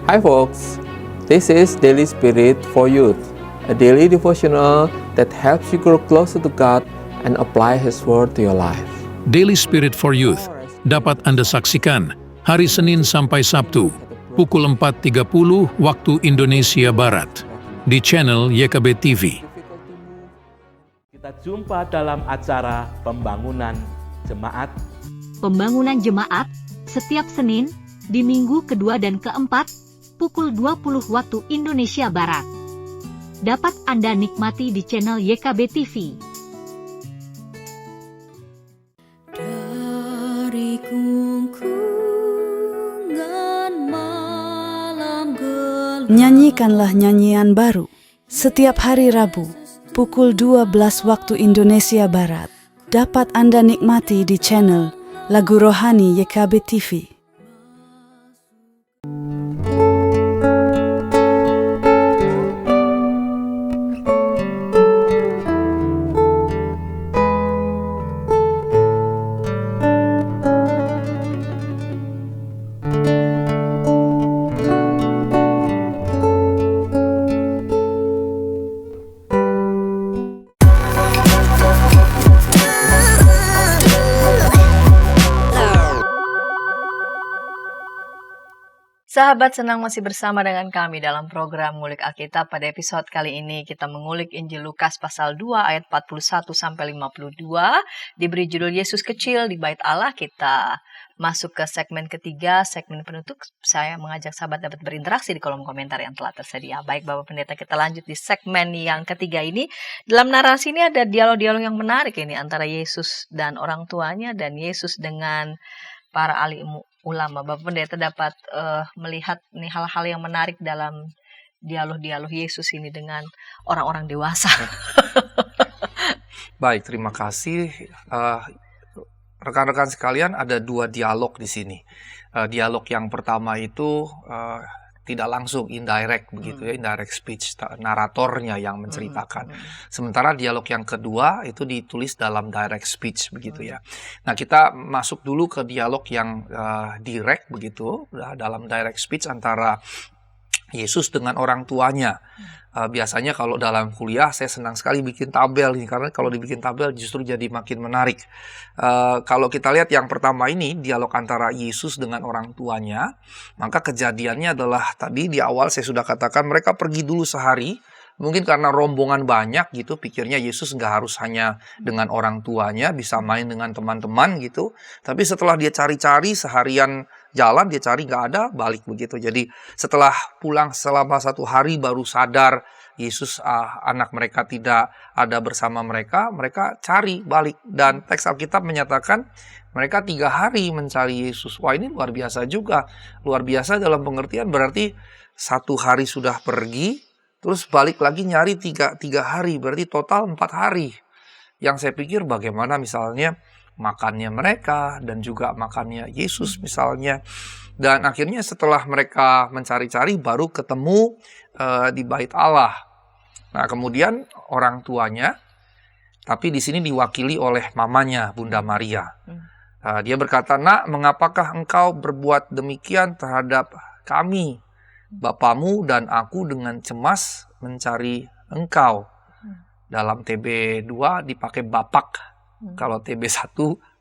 Hi folks, this is Daily Spirit for Youth, a daily devotional that helps you grow closer to God and apply His Word to your life. Daily Spirit for Youth dapat Anda saksikan hari Senin sampai Sabtu, pukul 4.30 waktu Indonesia Barat, di channel YKB TV. Kita jumpa dalam acara Pembangunan Jemaat. Pembangunan Jemaat setiap Senin di minggu kedua dan keempat pukul 20 waktu Indonesia Barat. Dapat Anda nikmati di channel YKB TV. Dari kungkungan malam gelap, Nyanyikanlah nyanyian baru setiap hari Rabu pukul 12 waktu Indonesia Barat. Dapat Anda nikmati di channel Lagu Rohani YKB TV. Sahabat, senang masih bersama dengan kami dalam program Ngulik Alkitab. Pada episode kali ini kita mengulik Injil Lukas pasal 2 ayat 41 sampai 52. Diberi judul Yesus Kecil di Bait Allah. Kita masuk ke segmen ketiga, segmen penutup. Saya mengajak sahabat dapat berinteraksi di kolom komentar yang telah tersedia. Baik Bapak Pendeta, kita lanjut di segmen yang ketiga ini. Dalam narasi ini ada dialog-dialog yang menarik ini antara Yesus dan orang tuanya, dan Yesus dengan para ahli ulama. Bapak Pendeta dapat melihat nih hal-hal yang menarik dalam dialog-dialog Yesus ini dengan orang-orang dewasa. Baik, terima kasih. Rekan-rekan sekalian, ada dua dialog di sini. Dialog yang pertama itu tidak langsung, indirect begitu ya, indirect speech, naratornya yang menceritakan. Sementara dialog yang kedua itu ditulis dalam direct speech begitu ya. Nah, kita masuk dulu ke dialog yang direct begitu, dalam direct speech antara Yesus dengan orang tuanya. Biasanya kalau dalam kuliah saya senang sekali bikin tabel ini, karena kalau dibikin tabel justru jadi makin menarik. Kalau kita lihat yang pertama ini, dialog antara Yesus dengan orang tuanya, maka kejadiannya adalah tadi di awal saya sudah katakan mereka pergi dulu sehari. Mungkin karena rombongan banyak gitu, pikirnya Yesus nggak harus hanya dengan orang tuanya, bisa main dengan teman-teman gitu. Tapi setelah dia cari-cari seharian jalan, dia cari nggak ada, balik begitu. Jadi setelah pulang selama 1 hari baru sadar Yesus anak mereka tidak ada bersama mereka, mereka cari balik. Dan teks Alkitab menyatakan mereka 3 hari mencari Yesus. Wah, ini luar biasa juga. Luar biasa dalam pengertian berarti 1 hari sudah pergi, terus balik lagi nyari 3 hari, berarti total 4 hari. Yang saya pikir bagaimana misalnya makannya mereka dan juga makannya Yesus misalnya. Dan akhirnya setelah mereka mencari-cari baru ketemu di Bait Allah. Nah, kemudian orang tuanya, tapi di sini diwakili oleh mamanya, Bunda Maria. Dia berkata, "Nak, mengapakah engkau berbuat demikian terhadap kami? Bapamu dan aku dengan cemas mencari engkau." Dalam TB2 dipakai bapak. Kalau TB1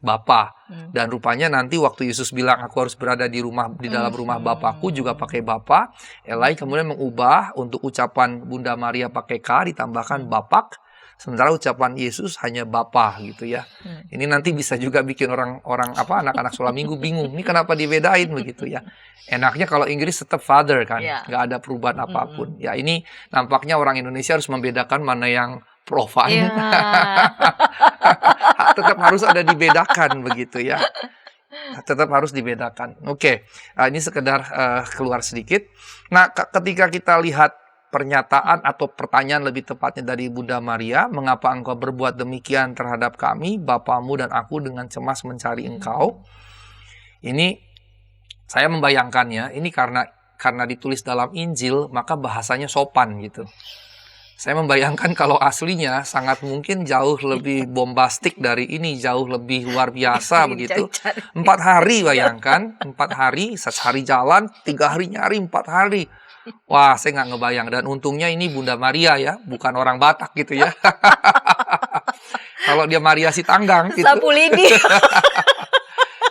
Bapa. Dan rupanya nanti waktu Yesus bilang aku harus berada di dalam rumah Bapakku juga pakai Bapa. Eli kemudian mengubah untuk ucapan Bunda Maria pakai K ditambahkan Bapak. Sementara ucapan Yesus hanya Bapa gitu ya. Ini nanti bisa juga bikin anak-anak sekolah minggu bingung. Ini kenapa dibedain begitu ya? Enaknya kalau Inggris tetap Father kan, nggak ada perubahan apapun. Ya ini nampaknya orang Indonesia harus membedakan mana yang profan. Tetap harus ada dibedakan begitu ya. Tetap harus dibedakan. Oke, ini sekedar keluar sedikit. Nah, ketika kita lihat pernyataan atau pertanyaan lebih tepatnya dari Bunda Maria, mengapa engkau berbuat demikian terhadap kami, Bapamu dan aku dengan cemas mencari engkau. Ini saya membayangkannya, ini karena ditulis dalam Injil, maka bahasanya sopan gitu. Saya membayangkan kalau aslinya sangat mungkin jauh lebih bombastik dari ini, jauh lebih luar biasa begitu. 4 hari bayangkan, 4 hari, sehari jalan, 3 hari nyari, 4 hari. Wah, saya nggak ngebayang. Dan untungnya ini Bunda Maria ya, bukan orang Batak gitu ya. Kalau dia Maria Sitanggang gitu. Sapu lidi.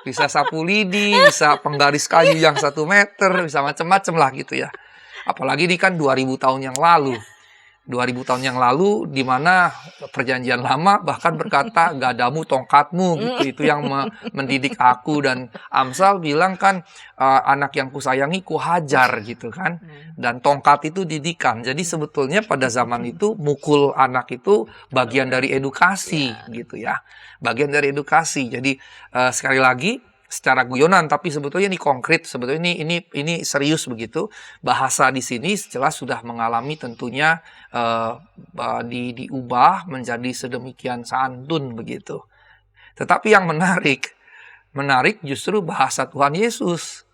Bisa sapu lidi, bisa penggaris kayu yang 1 meter, bisa macam-macam lah gitu ya. Apalagi ini kan 2000 tahun yang lalu. 2000 tahun yang lalu, di mana perjanjian lama bahkan berkata, gadamu tongkatmu, gitu. Itu yang mendidik aku. Dan Amsal bilang kan, anak yang kusayangi kuhajar, gitu kan. Dan tongkat itu didikan. Jadi sebetulnya pada zaman itu, mukul anak itu bagian dari edukasi, gitu ya. Bagian dari edukasi. Jadi sekali lagi, secara guyonan, tapi sebetulnya ini konkret, sebetulnya ini serius begitu. Bahasa di sini jelas sudah mengalami tentunya diubah menjadi sedemikian santun begitu. Tetapi yang menarik justru bahasa Tuhan Yesus.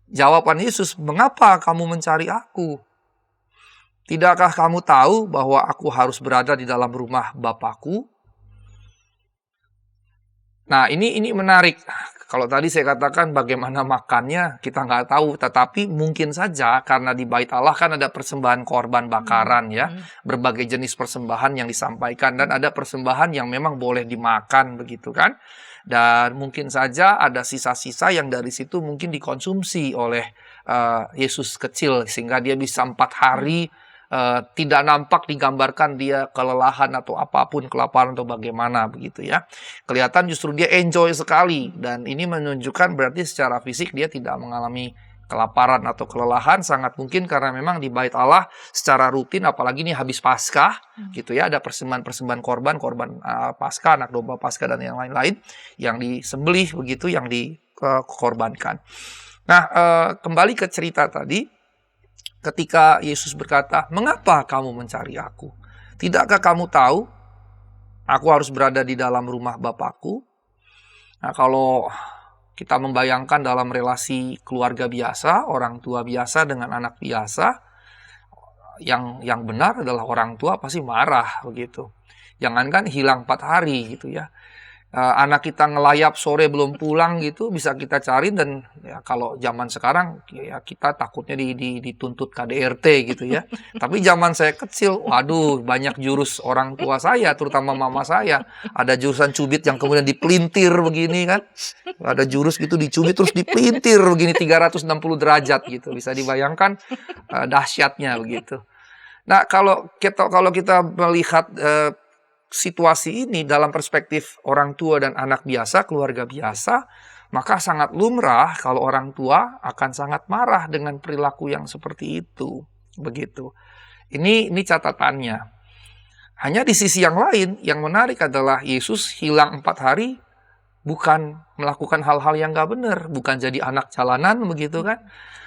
Jawaban Yesus, mengapa kamu mencari aku? Tidakkah kamu tahu bahwa aku harus berada di dalam rumah Bapakku? Nah, ini menarik. Kalau tadi saya katakan bagaimana makannya, kita nggak tahu. Tetapi mungkin saja karena di Bait Allah kan ada persembahan korban bakaran ya. Berbagai jenis persembahan yang disampaikan. Dan ada persembahan yang memang boleh dimakan begitu kan. Dan mungkin saja ada sisa-sisa yang dari situ mungkin dikonsumsi oleh Yesus kecil. Sehingga dia bisa 4 hari tidak nampak digambarkan dia kelelahan atau apapun, kelaparan atau bagaimana begitu ya. Kelihatan justru dia enjoy sekali, dan ini menunjukkan berarti secara fisik dia tidak mengalami kelaparan atau kelelahan. Sangat mungkin karena memang di Bait Allah secara rutin, apalagi ini habis Paskah gitu ya, ada persembahan korban Paskah, anak domba Paskah dan yang lain-lain yang disembelih begitu, yang dikorbankan. Nah, kembali ke cerita tadi. Ketika Yesus berkata, mengapa kamu mencari aku? Tidakkah kamu tahu, aku harus berada di dalam rumah Bapakku? Nah, kalau kita membayangkan dalam relasi keluarga biasa, orang tua biasa dengan anak biasa, yang benar adalah orang tua pasti marah begitu. Jangankan hilang 4 hari gitu ya. Anak kita ngelayap sore belum pulang gitu, bisa kita cari. Dan ya, kalau zaman sekarang ya kita takutnya dituntut KDRT gitu ya. Tapi zaman saya kecil, waduh, banyak jurus orang tua saya, terutama mama saya. Ada jurusan cubit yang kemudian dipelintir begini kan. Ada jurus gitu dicubit terus dipelintir begini 360 derajat gitu. Bisa dibayangkan dahsyatnya begitu. Nah, kalau kita melihat situasi ini dalam perspektif orang tua dan anak biasa, keluarga biasa, maka sangat lumrah kalau orang tua akan sangat marah dengan perilaku yang seperti itu. Begitu. Ini catatannya. Hanya di sisi yang lain, yang menarik adalah Yesus hilang 4 hari bukan melakukan hal-hal yang gak benar, bukan jadi anak jalanan begitu kan.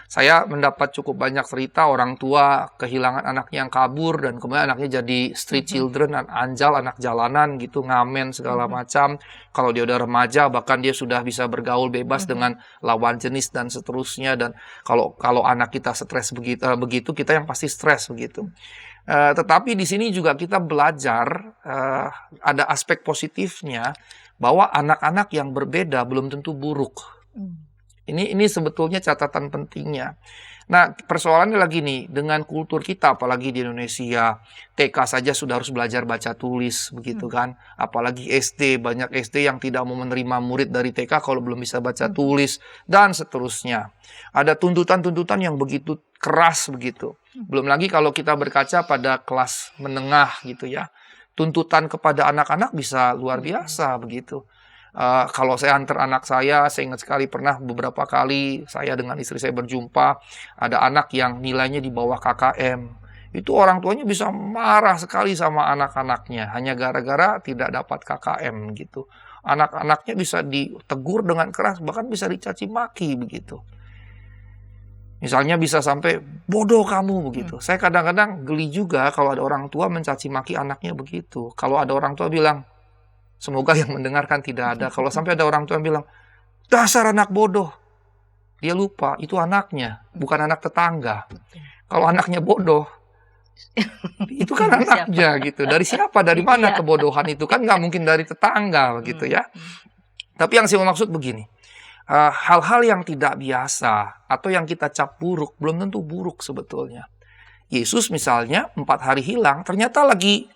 Saya mendapat cukup banyak cerita orang tua kehilangan anaknya yang kabur, dan kemudian anaknya jadi street children, anjal, anak jalanan gitu, ngamen segala macam. Kalau dia udah remaja, bahkan dia sudah bisa bergaul bebas dengan lawan jenis dan seterusnya. Dan kalau anak kita stres begitu, kita yang pasti stres begitu. Tetapi di sini juga kita belajar ada aspek positifnya, bahwa anak-anak yang berbeda belum tentu buruk. Ini sebetulnya catatan pentingnya. Nah, persoalannya lagi nih, dengan kultur kita, apalagi di Indonesia, TK saja sudah harus belajar baca tulis, begitu kan. Apalagi SD, banyak SD yang tidak mau menerima murid dari TK kalau belum bisa baca tulis, dan seterusnya. Ada tuntutan-tuntutan yang begitu keras begitu. Belum lagi kalau kita berkaca pada kelas menengah gitu ya. Tuntutan kepada anak-anak bisa luar biasa begitu. Kalau saya antar anak saya ingat sekali pernah beberapa kali saya dengan istri saya berjumpa, ada anak yang nilainya di bawah KKM. Itu orang tuanya bisa marah sekali sama anak-anaknya, hanya gara-gara tidak dapat KKM gitu. Anak-anaknya bisa ditegur dengan keras, bahkan bisa dicaci maki begitu. Misalnya bisa sampai, bodoh kamu begitu. Saya kadang-kadang geli juga kalau ada orang tua mencaci maki anaknya begitu. Kalau ada orang tua bilang, semoga yang mendengarkan tidak ada. Kalau sampai ada orang tua yang bilang, dasar anak bodoh. Dia lupa, itu anaknya, bukan anak tetangga. Kalau anaknya bodoh, itu kan anaknya gitu. Dari siapa, dari mana kebodohan itu? Kan nggak mungkin dari tetangga begitu ya. Tapi yang saya maksud begini, hal-hal yang tidak biasa atau yang kita cap buruk, belum tentu buruk sebetulnya. Yesus misalnya 4 hari hilang, ternyata lagi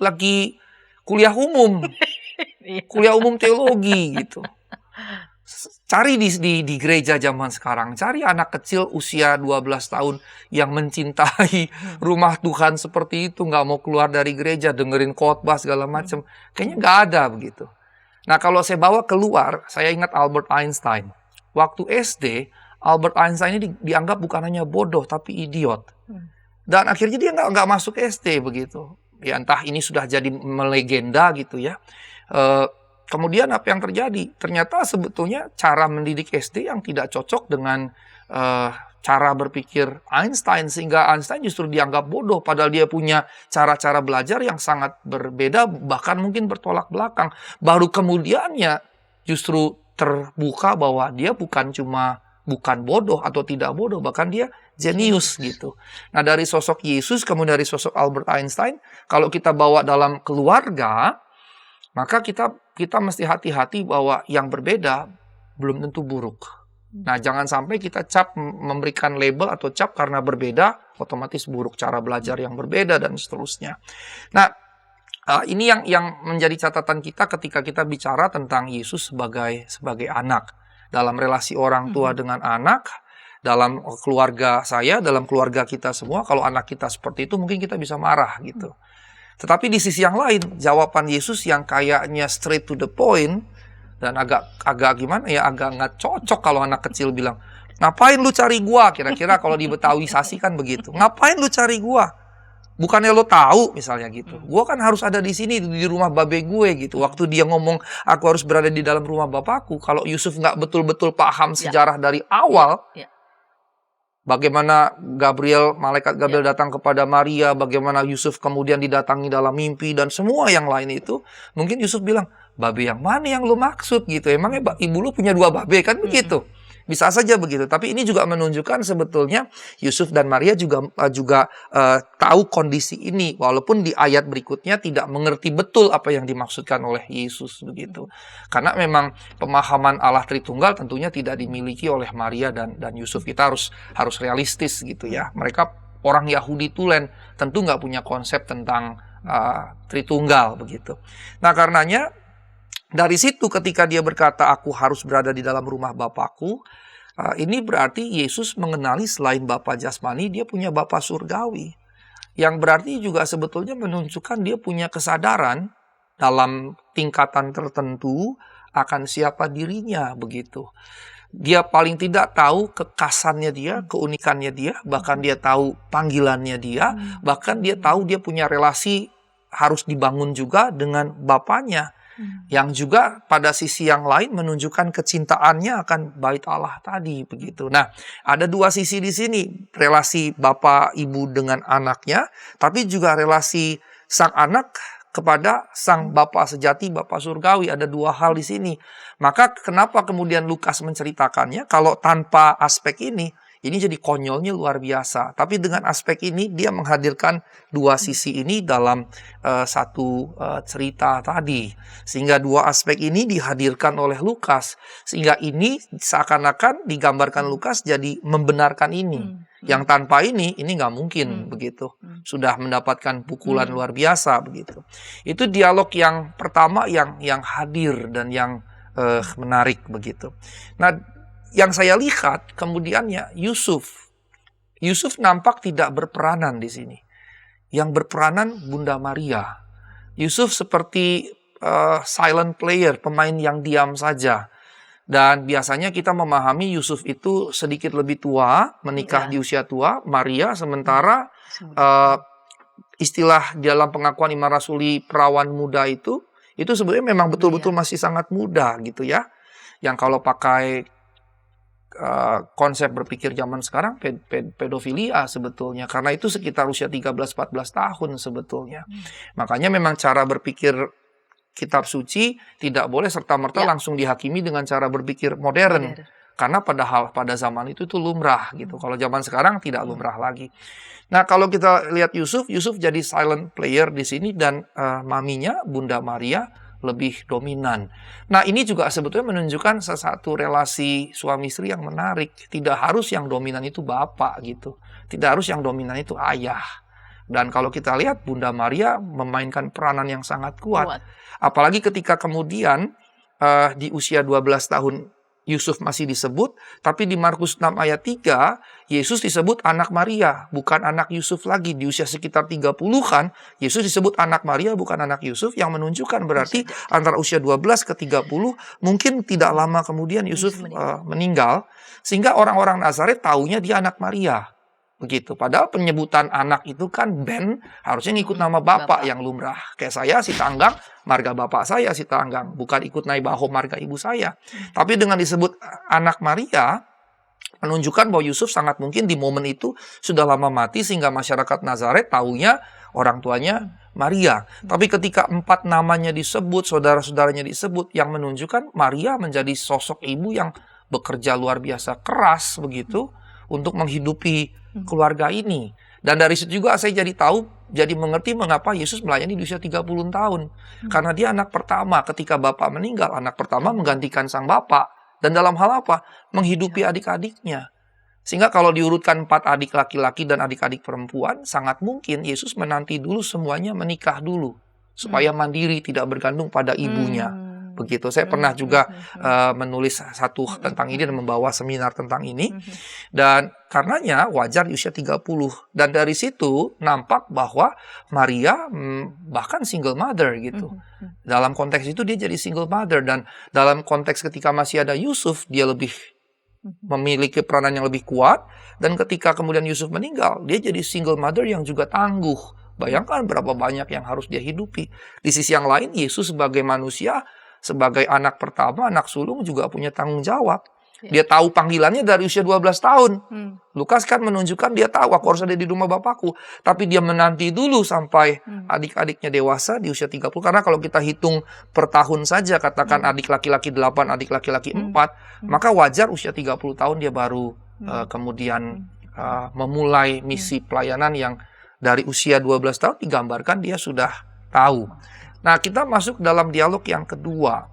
kuliah umum. Kuliah umum teologi gitu. Cari di gereja zaman sekarang, cari anak kecil usia 12 tahun yang mencintai rumah Tuhan seperti itu, nggak mau keluar dari gereja, dengerin khotbah segala macam. Kayaknya nggak ada begitu. Nah, kalau saya bawa keluar, saya ingat Albert Einstein. Waktu SD, Albert Einstein ini dianggap bukan hanya bodoh, tapi idiot. Dan akhirnya dia nggak masuk SD begitu. Ya entah ini sudah jadi melegenda gitu ya. Kemudian apa yang terjadi? Ternyata sebetulnya cara mendidik SD yang tidak cocok dengan cara berpikir Einstein, sehingga Einstein justru dianggap bodoh, padahal dia punya cara-cara belajar yang sangat berbeda, bahkan mungkin bertolak belakang. Baru kemudiannya justru terbuka bahwa dia bukan bodoh atau tidak bodoh, bahkan dia jenius gitu. Nah, dari sosok Yesus kemudian dari sosok Albert Einstein, kalau kita bawa dalam keluarga, maka kita mesti hati-hati bahwa yang berbeda belum tentu buruk. Nah, jangan sampai kita memberikan label atau cap karena berbeda, otomatis buruk, cara belajar yang berbeda dan seterusnya. Nah, ini yang menjadi catatan kita ketika kita bicara tentang Yesus sebagai anak. Dalam relasi orang tua dengan anak, dalam keluarga saya, dalam keluarga kita semua, kalau anak kita seperti itu mungkin kita bisa marah gitu. Tetapi di sisi yang lain, jawaban Yesus yang kayaknya straight to the point dan agak gimana ya, agak nggak cocok kalau anak kecil bilang, ngapain lu cari gua? Kira-kira kalau di Betawisasi kan begitu. Ngapain lu cari gua? Bukannya lo tahu misalnya gitu. Gua kan harus ada di sini di rumah babe gue gitu. Waktu dia ngomong aku harus berada di dalam rumah bapakku, kalau Yusuf nggak betul-betul paham sejarah dari awal, bagaimana malaikat Gabriel datang kepada Maria, bagaimana Yusuf kemudian didatangi dalam mimpi, dan semua yang lain itu, mungkin Yusuf bilang, babe yang mana yang lu maksud gitu, emangnya ibu lu punya 2 babe kan begitu. Bisa saja begitu, tapi ini juga menunjukkan sebetulnya Yusuf dan Maria juga tahu kondisi ini, walaupun di ayat berikutnya tidak mengerti betul apa yang dimaksudkan oleh Yesus begitu. Karena memang pemahaman Allah Tritunggal tentunya tidak dimiliki oleh Maria dan Yusuf. Kita harus realistis gitu ya. Mereka orang Yahudi tulen, tentu nggak punya konsep tentang Tritunggal begitu. Nah, karenanya dari situ ketika dia berkata, aku harus berada di dalam rumah Bapakku, ini berarti Yesus mengenali selain Bapa jasmani, dia punya Bapa surgawi. Yang berarti juga sebetulnya menunjukkan dia punya kesadaran dalam tingkatan tertentu akan siapa dirinya begitu. Dia paling tidak tahu kekasannya dia, keunikannya dia, bahkan dia tahu panggilannya dia, bahkan dia tahu dia punya relasi harus dibangun juga dengan Bapanya. Yang juga pada sisi yang lain menunjukkan kecintaannya akan bait Allah tadi begitu. Nah, ada 2 sisi di sini, relasi bapak ibu dengan anaknya, tapi juga relasi sang anak kepada sang Bapa sejati, Bapa surgawi. Ada 2 hal di sini. Maka kenapa kemudian Lukas menceritakannya? Kalau tanpa aspek ini jadi konyolnya luar biasa. Tapi dengan aspek ini dia menghadirkan 2 sisi ini dalam satu cerita tadi. Sehingga 2 aspek ini dihadirkan oleh Lukas. Sehingga ini seakan-akan digambarkan Lukas jadi membenarkan ini. Yang tanpa ini nggak mungkin begitu. Sudah mendapatkan pukulan luar biasa begitu. Itu dialog yang pertama yang hadir dan yang menarik begitu. Nah, yang saya lihat kemudiannya Yusuf nampak tidak berperanan di sini. Yang berperanan Bunda Maria. Yusuf seperti silent player, pemain yang diam saja. Dan biasanya kita memahami Yusuf itu sedikit lebih tua, menikah di usia tua. Maria sementara istilah dalam pengakuan Imam Rasuli perawan muda itu sebenarnya memang betul-betul masih sangat muda gitu ya. Yang kalau pakai konsep berpikir zaman sekarang pedofilia sebetulnya. Karena itu sekitar usia 13-14 tahun sebetulnya. Makanya memang cara berpikir kitab suci tidak boleh serta-merta langsung dihakimi dengan cara berpikir modern. Karena pada zaman itu lumrah gitu. Kalau zaman sekarang tidak lumrah lagi. Nah, kalau kita lihat Yusuf jadi silent player di sini dan maminya Bunda Maria lebih dominan. Nah, ini juga sebetulnya menunjukkan sesuatu relasi suami istri yang menarik. Tidak harus yang dominan itu bapak gitu. Tidak harus yang dominan itu ayah. Dan kalau kita lihat Bunda Maria memainkan peranan yang sangat kuat. Apalagi ketika kemudian di usia 12 tahun Yusuf masih disebut, tapi di Markus 6 ayat 3, Yesus disebut anak Maria, bukan anak Yusuf lagi. Di usia sekitar 30-an, Yesus disebut anak Maria, bukan anak Yusuf, yang menunjukkan berarti antara usia 12 ke 30, mungkin tidak lama kemudian Yusuf meninggal, sehingga orang-orang Nazaret taunya dia anak Maria. Begitu. Padahal penyebutan anak itu kan harusnya ngikut nama bapak yang lumrah. Kayak saya Sitanggang, marga bapak saya Sitanggang, bukan ikut Naibaho marga ibu saya. Tapi dengan disebut anak Maria, menunjukkan bahwa Yusuf sangat mungkin di momen itu sudah lama mati sehingga masyarakat Nazaret taunya orang tuanya Maria. Tapi ketika 4 namanya disebut, saudara-saudaranya disebut, yang menunjukkan Maria menjadi sosok ibu yang bekerja luar biasa keras begitu untuk menghidupi keluarga ini. Dan dari situ juga saya jadi mengerti mengapa Yesus melayani di usia 30 tahun. Karena dia anak pertama. Ketika bapak meninggal, anak pertama menggantikan sang bapak. Dan dalam hal apa? Menghidupi adik-adiknya. Sehingga kalau diurutkan 4 adik laki-laki dan adik-adik perempuan, sangat mungkin Yesus menanti dulu semuanya menikah dulu. Supaya mandiri, tidak bergantung pada ibunya. Begitu. Saya pernah juga menulis satu tentang ini dan membawa seminar tentang ini. Dan karenanya wajar di usia 30. Dan dari situ nampak bahwa Maria bahkan single mother gitu. Dalam konteks itu dia jadi single mother. Dan dalam konteks ketika masih ada Yusuf, dia lebih memiliki peranan yang lebih kuat. Dan ketika kemudian Yusuf meninggal, dia jadi single mother yang juga tangguh. Bayangkan berapa banyak yang harus dia hidupi. Di sisi yang lain, Yesus sebagai manusia, sebagai anak pertama, anak sulung juga punya tanggung jawab. Dia tahu panggilannya dari usia 12 tahun. Lukas kan menunjukkan dia tahu, aku harus ada di rumah bapakku. Tapi dia menanti dulu sampai adik-adiknya dewasa di usia 30. Karena kalau kita hitung per tahun saja, katakan adik laki-laki 8, adik laki-laki 4, maka wajar usia 30 tahun dia baru kemudian memulai misi pelayanan yang dari usia 12 tahun digambarkan dia sudah tahu. Nah, kita masuk dalam dialog yang kedua.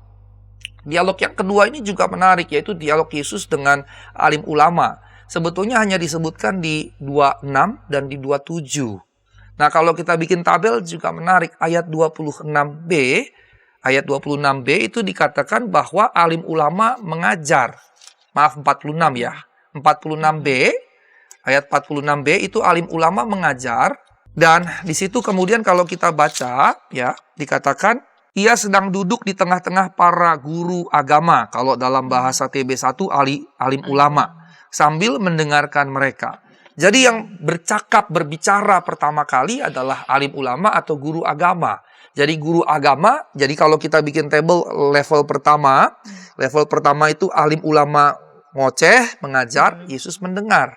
Dialog yang kedua ini juga menarik, yaitu dialog Yesus dengan alim ulama. Sebetulnya hanya disebutkan di 26 dan di 27. Nah, kalau kita bikin tabel juga menarik. Ayat 26b itu dikatakan bahwa alim ulama mengajar. Maaf, 46 ya. 46b, ayat 46b itu alim ulama mengajar. Dan di situ kemudian kalau kita baca, ya, dikatakan ia sedang duduk di tengah-tengah para guru agama. Kalau dalam bahasa TB1 alim ulama, sambil mendengarkan mereka. Jadi yang berbicara pertama kali adalah alim ulama atau guru agama. Jadi guru agama, jadi kalau kita bikin table level pertama itu alim ulama ngoceh, mengajar, Yesus mendengar.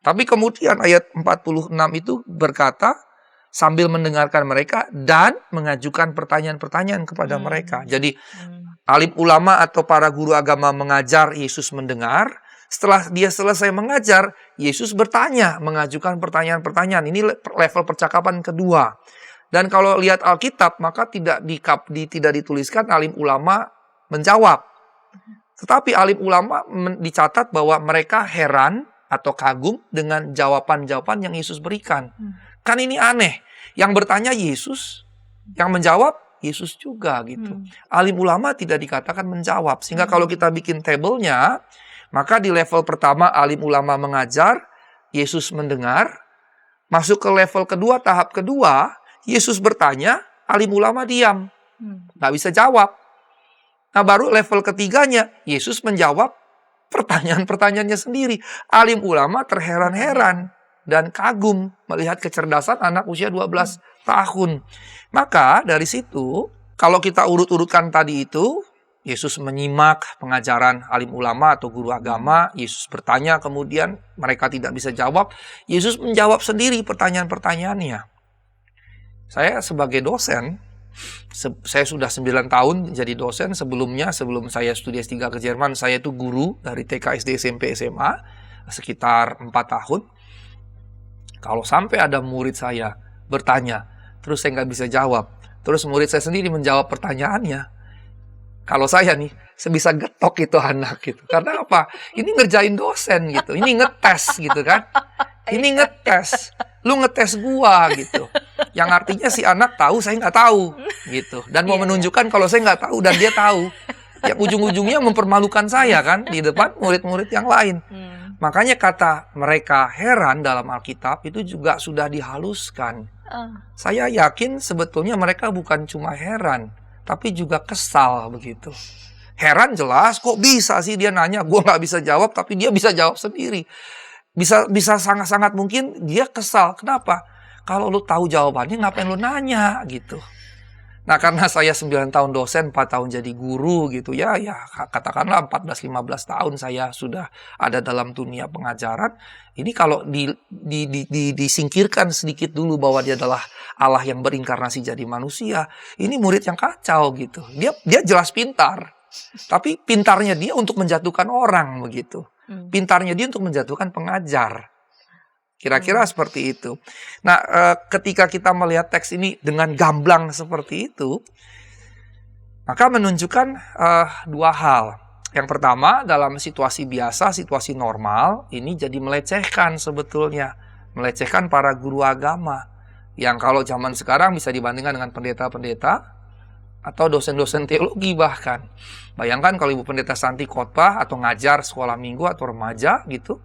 Tapi kemudian ayat 46 itu berkata, sambil mendengarkan mereka dan mengajukan pertanyaan-pertanyaan kepada mereka. Jadi alim ulama atau para guru agama mengajar, Yesus mendengar. Setelah dia selesai mengajar, Yesus bertanya, mengajukan pertanyaan-pertanyaan. Ini level percakapan kedua. Dan kalau lihat Alkitab, maka tidak dituliskan alim ulama menjawab. Tetapi alim ulama dicatat bahwa mereka heran atau kagum dengan jawaban-jawaban yang Yesus berikan. Kan ini aneh. Yang bertanya Yesus, yang menjawab Yesus juga gitu. Alim ulama tidak dikatakan menjawab. Sehingga kalau kita bikin tabelnya, maka di level pertama alim ulama mengajar, Yesus mendengar. Masuk ke level kedua, tahap kedua, Yesus bertanya, alim ulama diam. Nggak bisa jawab. Nah baru level ketiganya, Yesus menjawab pertanyaan-pertanyaannya sendiri. Alim ulama terheran-heran dan kagum melihat kecerdasan anak usia 12 tahun. Maka dari situ, kalau kita urut-urutkan tadi itu, Yesus menyimak pengajaran alim ulama atau guru agama, Yesus bertanya kemudian mereka tidak bisa jawab, Yesus menjawab sendiri pertanyaan-pertanyaannya. Saya sebagai dosen, saya sudah 9 tahun jadi dosen. Sebelum saya studi S3 ke Jerman, saya itu guru dari TK, SD, SMP, SMA, sekitar 4 tahun. Kalau sampai ada murid saya bertanya, terus saya nggak bisa jawab, terus murid saya sendiri menjawab pertanyaannya, kalau saya nih, saya bisa getok itu anak gitu. Karena apa? Ini ngerjain dosen gitu, ini ngetes gitu kan. Ini ngetes, lu ngetes gua gitu. Yang artinya si anak tahu, saya nggak tahu gitu. Dan mau menunjukkan kalau saya nggak tahu dan dia tahu. Yang ujung-ujungnya mempermalukan saya kan di depan murid-murid yang lain. Makanya kata mereka heran dalam Alkitab itu juga sudah dihaluskan. Saya yakin sebetulnya mereka bukan cuma heran, tapi juga kesal begitu. Heran jelas, kok bisa sih dia nanya, gue nggak bisa jawab, tapi dia bisa jawab sendiri. Bisa sangat-sangat mungkin dia kesal. Kenapa? Kalau lu tahu jawabannya, ngapain lu nanya gitu. Nah karena saya 9 tahun dosen, 4 tahun jadi guru gitu ya katakanlah 14-15 tahun saya sudah ada dalam dunia pengajaran. Ini kalau disingkirkan sedikit dulu bahwa dia adalah Allah yang berinkarnasi jadi manusia, ini murid yang kacau gitu. Dia jelas pintar, tapi pintarnya dia untuk menjatuhkan orang begitu. Pintarnya dia untuk menjatuhkan pengajar. Kira-kira seperti itu. Nah, ketika kita melihat teks ini dengan gamblang seperti itu, maka menunjukkan dua hal. Yang pertama, dalam situasi biasa, situasi normal, ini jadi melecehkan sebetulnya. Melecehkan para guru agama. Yang kalau zaman sekarang bisa dibandingkan dengan pendeta-pendeta atau dosen-dosen teologi bahkan. Bayangkan kalau Ibu Pendeta Santi khotbah atau ngajar sekolah minggu atau remaja gitu.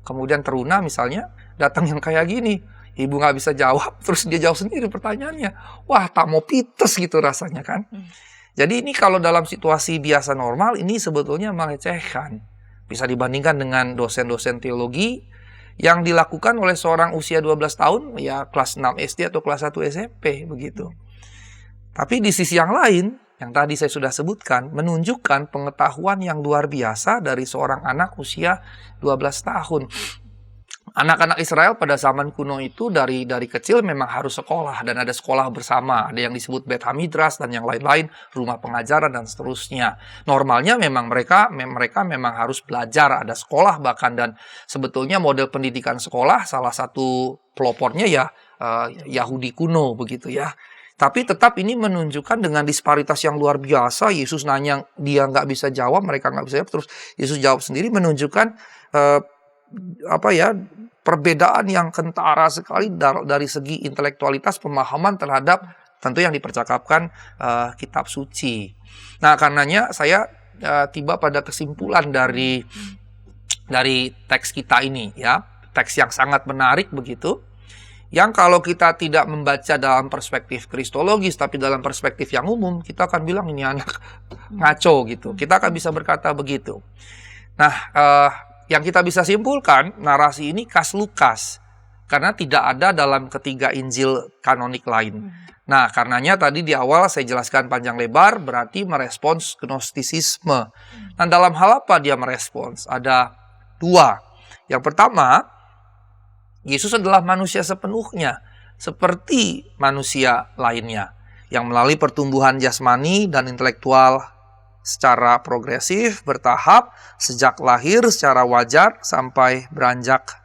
Kemudian teruna misalnya, datang yang kayak gini, ibu nggak bisa jawab, terus dia jawab sendiri pertanyaannya. Wah, tak mau pites gitu rasanya kan. Jadi ini kalau dalam situasi biasa normal, ini sebetulnya melecehkan. Bisa dibandingkan dengan dosen-dosen teologi yang dilakukan oleh seorang usia 12 tahun, ya kelas 6 SD atau kelas 1 SMP, begitu. Tapi di sisi yang lain, yang tadi saya sudah sebutkan, menunjukkan pengetahuan yang luar biasa dari seorang anak usia 12 tahun. Anak-anak Israel pada zaman kuno itu dari kecil memang harus sekolah dan ada sekolah bersama, ada yang disebut Bet Hamidras dan yang lain-lain, rumah pengajaran dan seterusnya. Normalnya memang mereka memang harus belajar, ada sekolah bahkan, dan sebetulnya model pendidikan sekolah salah satu pelopornya ya Yahudi kuno begitu ya. Tapi tetap ini menunjukkan dengan disparitas yang luar biasa. Yesus nanya, dia nggak bisa jawab, mereka nggak bisa jawab, terus Yesus jawab sendiri, menunjukkan perbedaan yang kentara sekali dari segi intelektualitas, pemahaman terhadap tentu yang dipercakapkan kitab suci. Nah, karenanya saya tiba pada kesimpulan dari teks kita ini ya, teks yang sangat menarik begitu. Yang kalau kita tidak membaca dalam perspektif kristologis, tapi dalam perspektif yang umum, kita akan bilang ini anak ngaco gitu. Kita akan bisa berkata begitu. Nah, yang kita bisa simpulkan, narasi ini khas Lukas. Karena tidak ada dalam ketiga Injil kanonik lain. Nah, karenanya tadi di awal saya jelaskan panjang lebar, berarti merespons gnostisisme. Nah, dalam hal apa dia merespons? Ada dua. Yang pertama, Yesus adalah manusia sepenuhnya, seperti manusia lainnya, yang melalui pertumbuhan jasmani dan intelektual secara progresif, bertahap, sejak lahir secara wajar sampai beranjak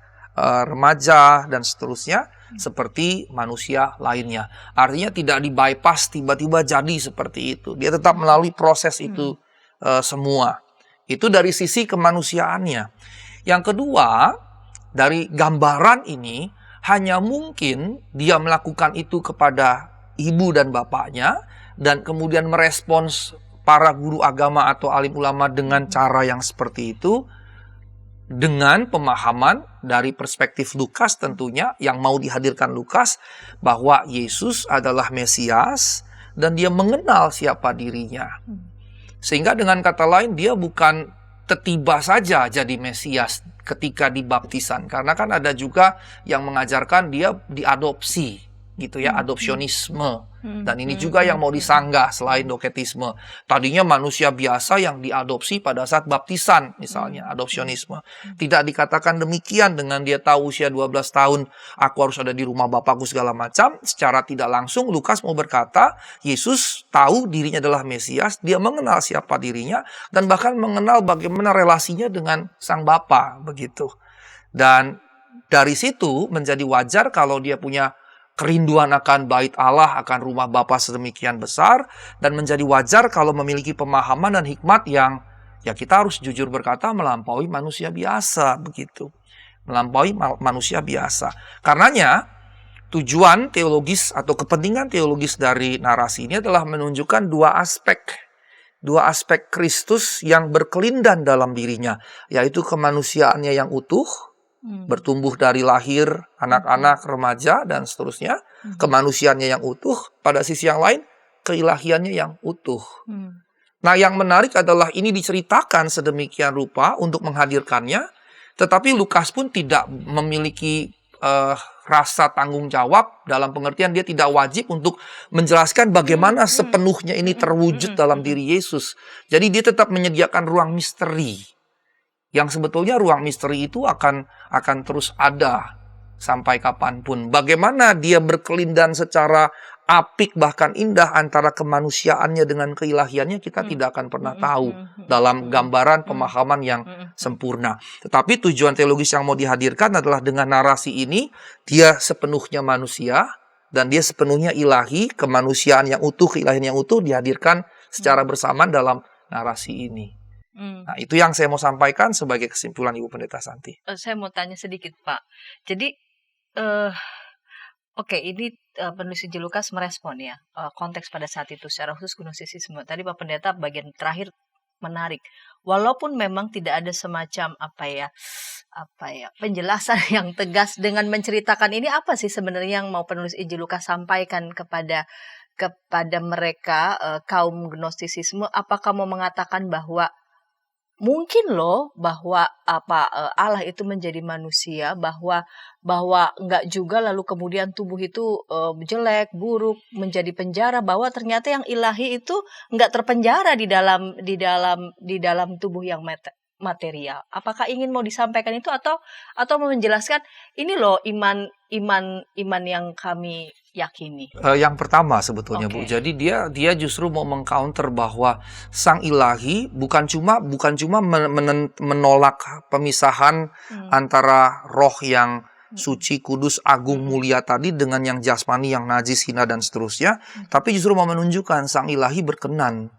remaja dan seterusnya, seperti manusia lainnya. Artinya tidak di-bypass tiba-tiba jadi seperti itu. Dia tetap melalui proses itu semua. Itu dari sisi kemanusiaannya. Yang kedua, dari gambaran ini hanya mungkin dia melakukan itu kepada ibu dan bapaknya, dan kemudian merespons para guru agama atau alim ulama dengan cara yang seperti itu, dengan pemahaman dari perspektif Lukas tentunya, yang mau dihadirkan Lukas, bahwa Yesus adalah Mesias dan dia mengenal siapa dirinya. Sehingga dengan kata lain, dia bukan tiba saja jadi Mesias ketika dibaptisan. Karena kan ada juga yang mengajarkan dia diadopsi, gitu ya, adopsionisme. Dan ini juga yang mau disanggah selain doketisme. Tadinya manusia biasa yang diadopsi pada saat baptisan, misalnya, adopsionisme. Tidak dikatakan demikian dengan dia tahu usia 12 tahun, aku harus ada di rumah bapakku segala macam. Secara tidak langsung, Lukas mau berkata, Yesus tahu dirinya adalah Mesias, dia mengenal siapa dirinya, dan bahkan mengenal bagaimana relasinya dengan sang Bapa, begitu. Dan dari situ menjadi wajar kalau dia punya kerinduan akan bait Allah, akan rumah Bapa sedemikian besar, dan menjadi wajar kalau memiliki pemahaman dan hikmat yang, ya kita harus jujur berkata, melampaui manusia biasa, begitu. Melampaui manusia biasa. Karenanya, tujuan teologis atau kepentingan teologis dari narasi ini adalah menunjukkan dua aspek Kristus yang berkelindan dalam dirinya, yaitu kemanusiaannya yang utuh, bertumbuh dari lahir, anak-anak, remaja, dan seterusnya. Kemanusiaannya yang utuh, pada sisi yang lain, keilahiannya yang utuh. Nah, yang menarik adalah ini diceritakan sedemikian rupa untuk menghadirkannya, tetapi Lukas pun tidak memiliki rasa tanggung jawab, dalam pengertian dia tidak wajib untuk menjelaskan bagaimana sepenuhnya ini terwujud dalam diri Yesus. Jadi dia tetap menyediakan ruang misteri, yang sebetulnya ruang misteri itu akan terus ada sampai kapanpun. Bagaimana dia berkelindan secara apik bahkan indah antara kemanusiaannya dengan keilahiannya, kita tidak akan pernah tahu dalam gambaran pemahaman yang sempurna. Tetapi tujuan teologis yang mau dihadirkan adalah dengan narasi ini, dia sepenuhnya manusia dan dia sepenuhnya ilahi, kemanusiaan yang utuh, keilahian yang utuh dihadirkan secara bersamaan dalam narasi ini. Nah, itu yang saya mau sampaikan sebagai kesimpulan Ibu Pendeta Santi. Saya mau tanya sedikit, Pak. Jadi, oke, ini penulis Injil Lukas merespon ya konteks pada saat itu secara khusus gnostisisme. Tadi Pak Pendeta bagian terakhir menarik. Walaupun memang tidak ada semacam penjelasan yang tegas dengan menceritakan ini apa sih sebenarnya yang mau penulis Injil Lukas sampaikan kepada mereka kaum gnostisisme. Apakah mau mengatakan bahwa mungkin loh bahwa Allah itu menjadi manusia, bahwa enggak juga lalu kemudian tubuh itu jelek, buruk, menjadi penjara, bahwa ternyata yang ilahi itu enggak terpenjara di dalam tubuh yang material. Apakah ingin mau disampaikan itu atau mau menjelaskan ini loh iman yang kami yakini? Yang pertama sebetulnya, Bu. Jadi dia justru mau mengcounter bahwa sang ilahi bukan cuma menolak pemisahan antara roh yang suci, kudus, agung, mulia tadi dengan yang jasmani, yang najis, hina, dan seterusnya, tapi justru mau menunjukkan sang ilahi berkenan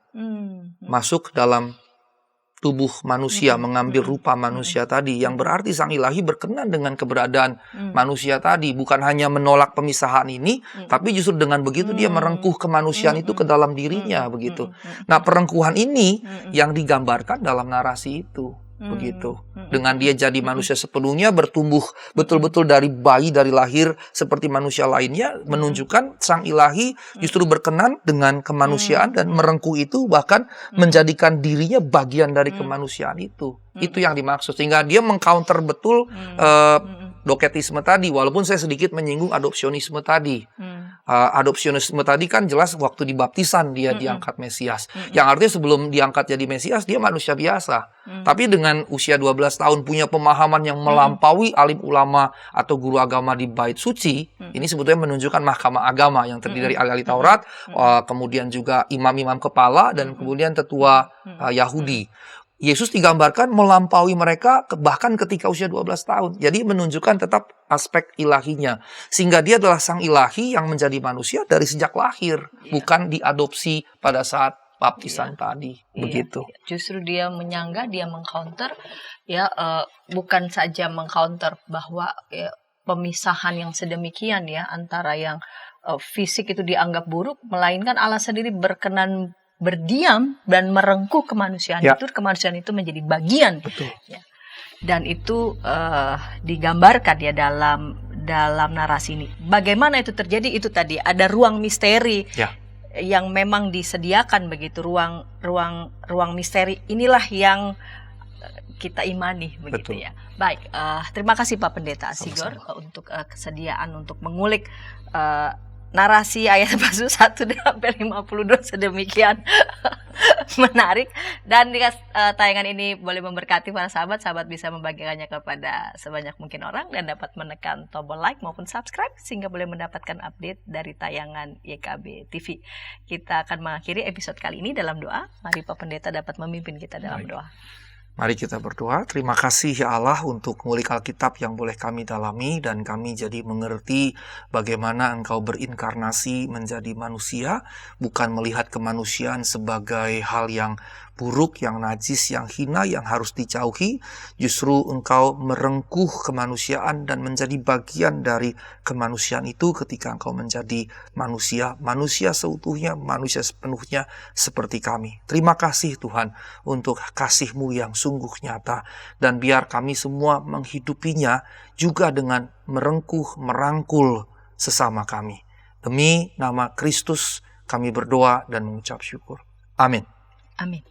masuk dalam tubuh manusia, mengambil rupa manusia tadi, yang berarti sang ilahi berkenan dengan keberadaan manusia tadi, bukan hanya menolak pemisahan ini, tapi justru dengan begitu dia merengkuh kemanusiaan itu ke dalam dirinya, begitu. Nah, perengkuhan ini yang digambarkan dalam narasi itu, begitu. Dengan dia jadi manusia sepenuhnya, bertumbuh betul-betul dari bayi, dari lahir seperti manusia lainnya, menunjukkan sang ilahi justru berkenan dengan kemanusiaan dan merengkuh itu, bahkan menjadikan dirinya bagian dari kemanusiaan itu. Itu yang dimaksud. Sehingga dia mengcounter betul doketisme tadi, walaupun saya sedikit menyinggung adopsionisme tadi. Adopsionisme tadi kan jelas waktu dibaptisan dia diangkat Mesias. Yang artinya sebelum diangkat jadi Mesias, dia manusia biasa. Tapi dengan usia 12 tahun punya pemahaman yang melampaui alim ulama atau guru agama di bait suci, ini sebetulnya menunjukkan mahkamah agama yang terdiri dari ahli-ahli Taurat, kemudian juga imam-imam kepala, dan kemudian tetua Yahudi. Yesus digambarkan melampaui mereka bahkan ketika usia 12 tahun. Jadi menunjukkan tetap aspek ilahinya. Sehingga dia adalah sang ilahi yang menjadi manusia dari sejak lahir. Bukan diadopsi pada saat baptisan tadi, begitu. Justru dia menyangga, dia mengcounter, ya bukan saja mengcounter bahwa pemisahan yang sedemikian ya antara yang fisik itu dianggap buruk, melainkan Allah sendiri berkenan berdiam dan merengkuh kemanusiaan itu, kemanusiaan itu menjadi bagian. Betul. Ya. Dan itu digambarkan ya dalam narasi ini. Bagaimana itu terjadi? Itu tadi ada ruang misteri yang memang disediakan begitu, ruang misteri inilah yang kita imani begitu. Betul. Ya. Baik, terima kasih Pak Pendeta Sigor untuk kesediaan untuk mengulik narasi ayat pasal 1 sampai 52 sedemikian menarik, dan tayangan ini boleh memberkati para sahabat bisa membagikannya kepada sebanyak mungkin orang dan dapat menekan tombol like maupun subscribe sehingga boleh mendapatkan update dari tayangan YKB TV. Kita akan mengakhiri episode kali ini dalam doa. Mari Pak Pendeta dapat memimpin kita dalam doa. Mari kita berdoa. Terima kasih ya Allah untuk ngulik Alkitab yang boleh kami dalami dan kami jadi mengerti bagaimana Engkau berinkarnasi menjadi manusia, bukan melihat kemanusiaan sebagai hal yang buruk, yang najis, yang hina, yang harus dijauhi. Justru Engkau merengkuh kemanusiaan dan menjadi bagian dari kemanusiaan itu ketika Engkau menjadi manusia seutuhnya, manusia sepenuhnya seperti kami. Terima kasih Tuhan untuk kasih-Mu yang sungguh nyata, dan biar kami semua menghidupinya juga dengan merangkul sesama kami. Demi nama Kristus kami berdoa dan mengucap syukur. Amin. Amin.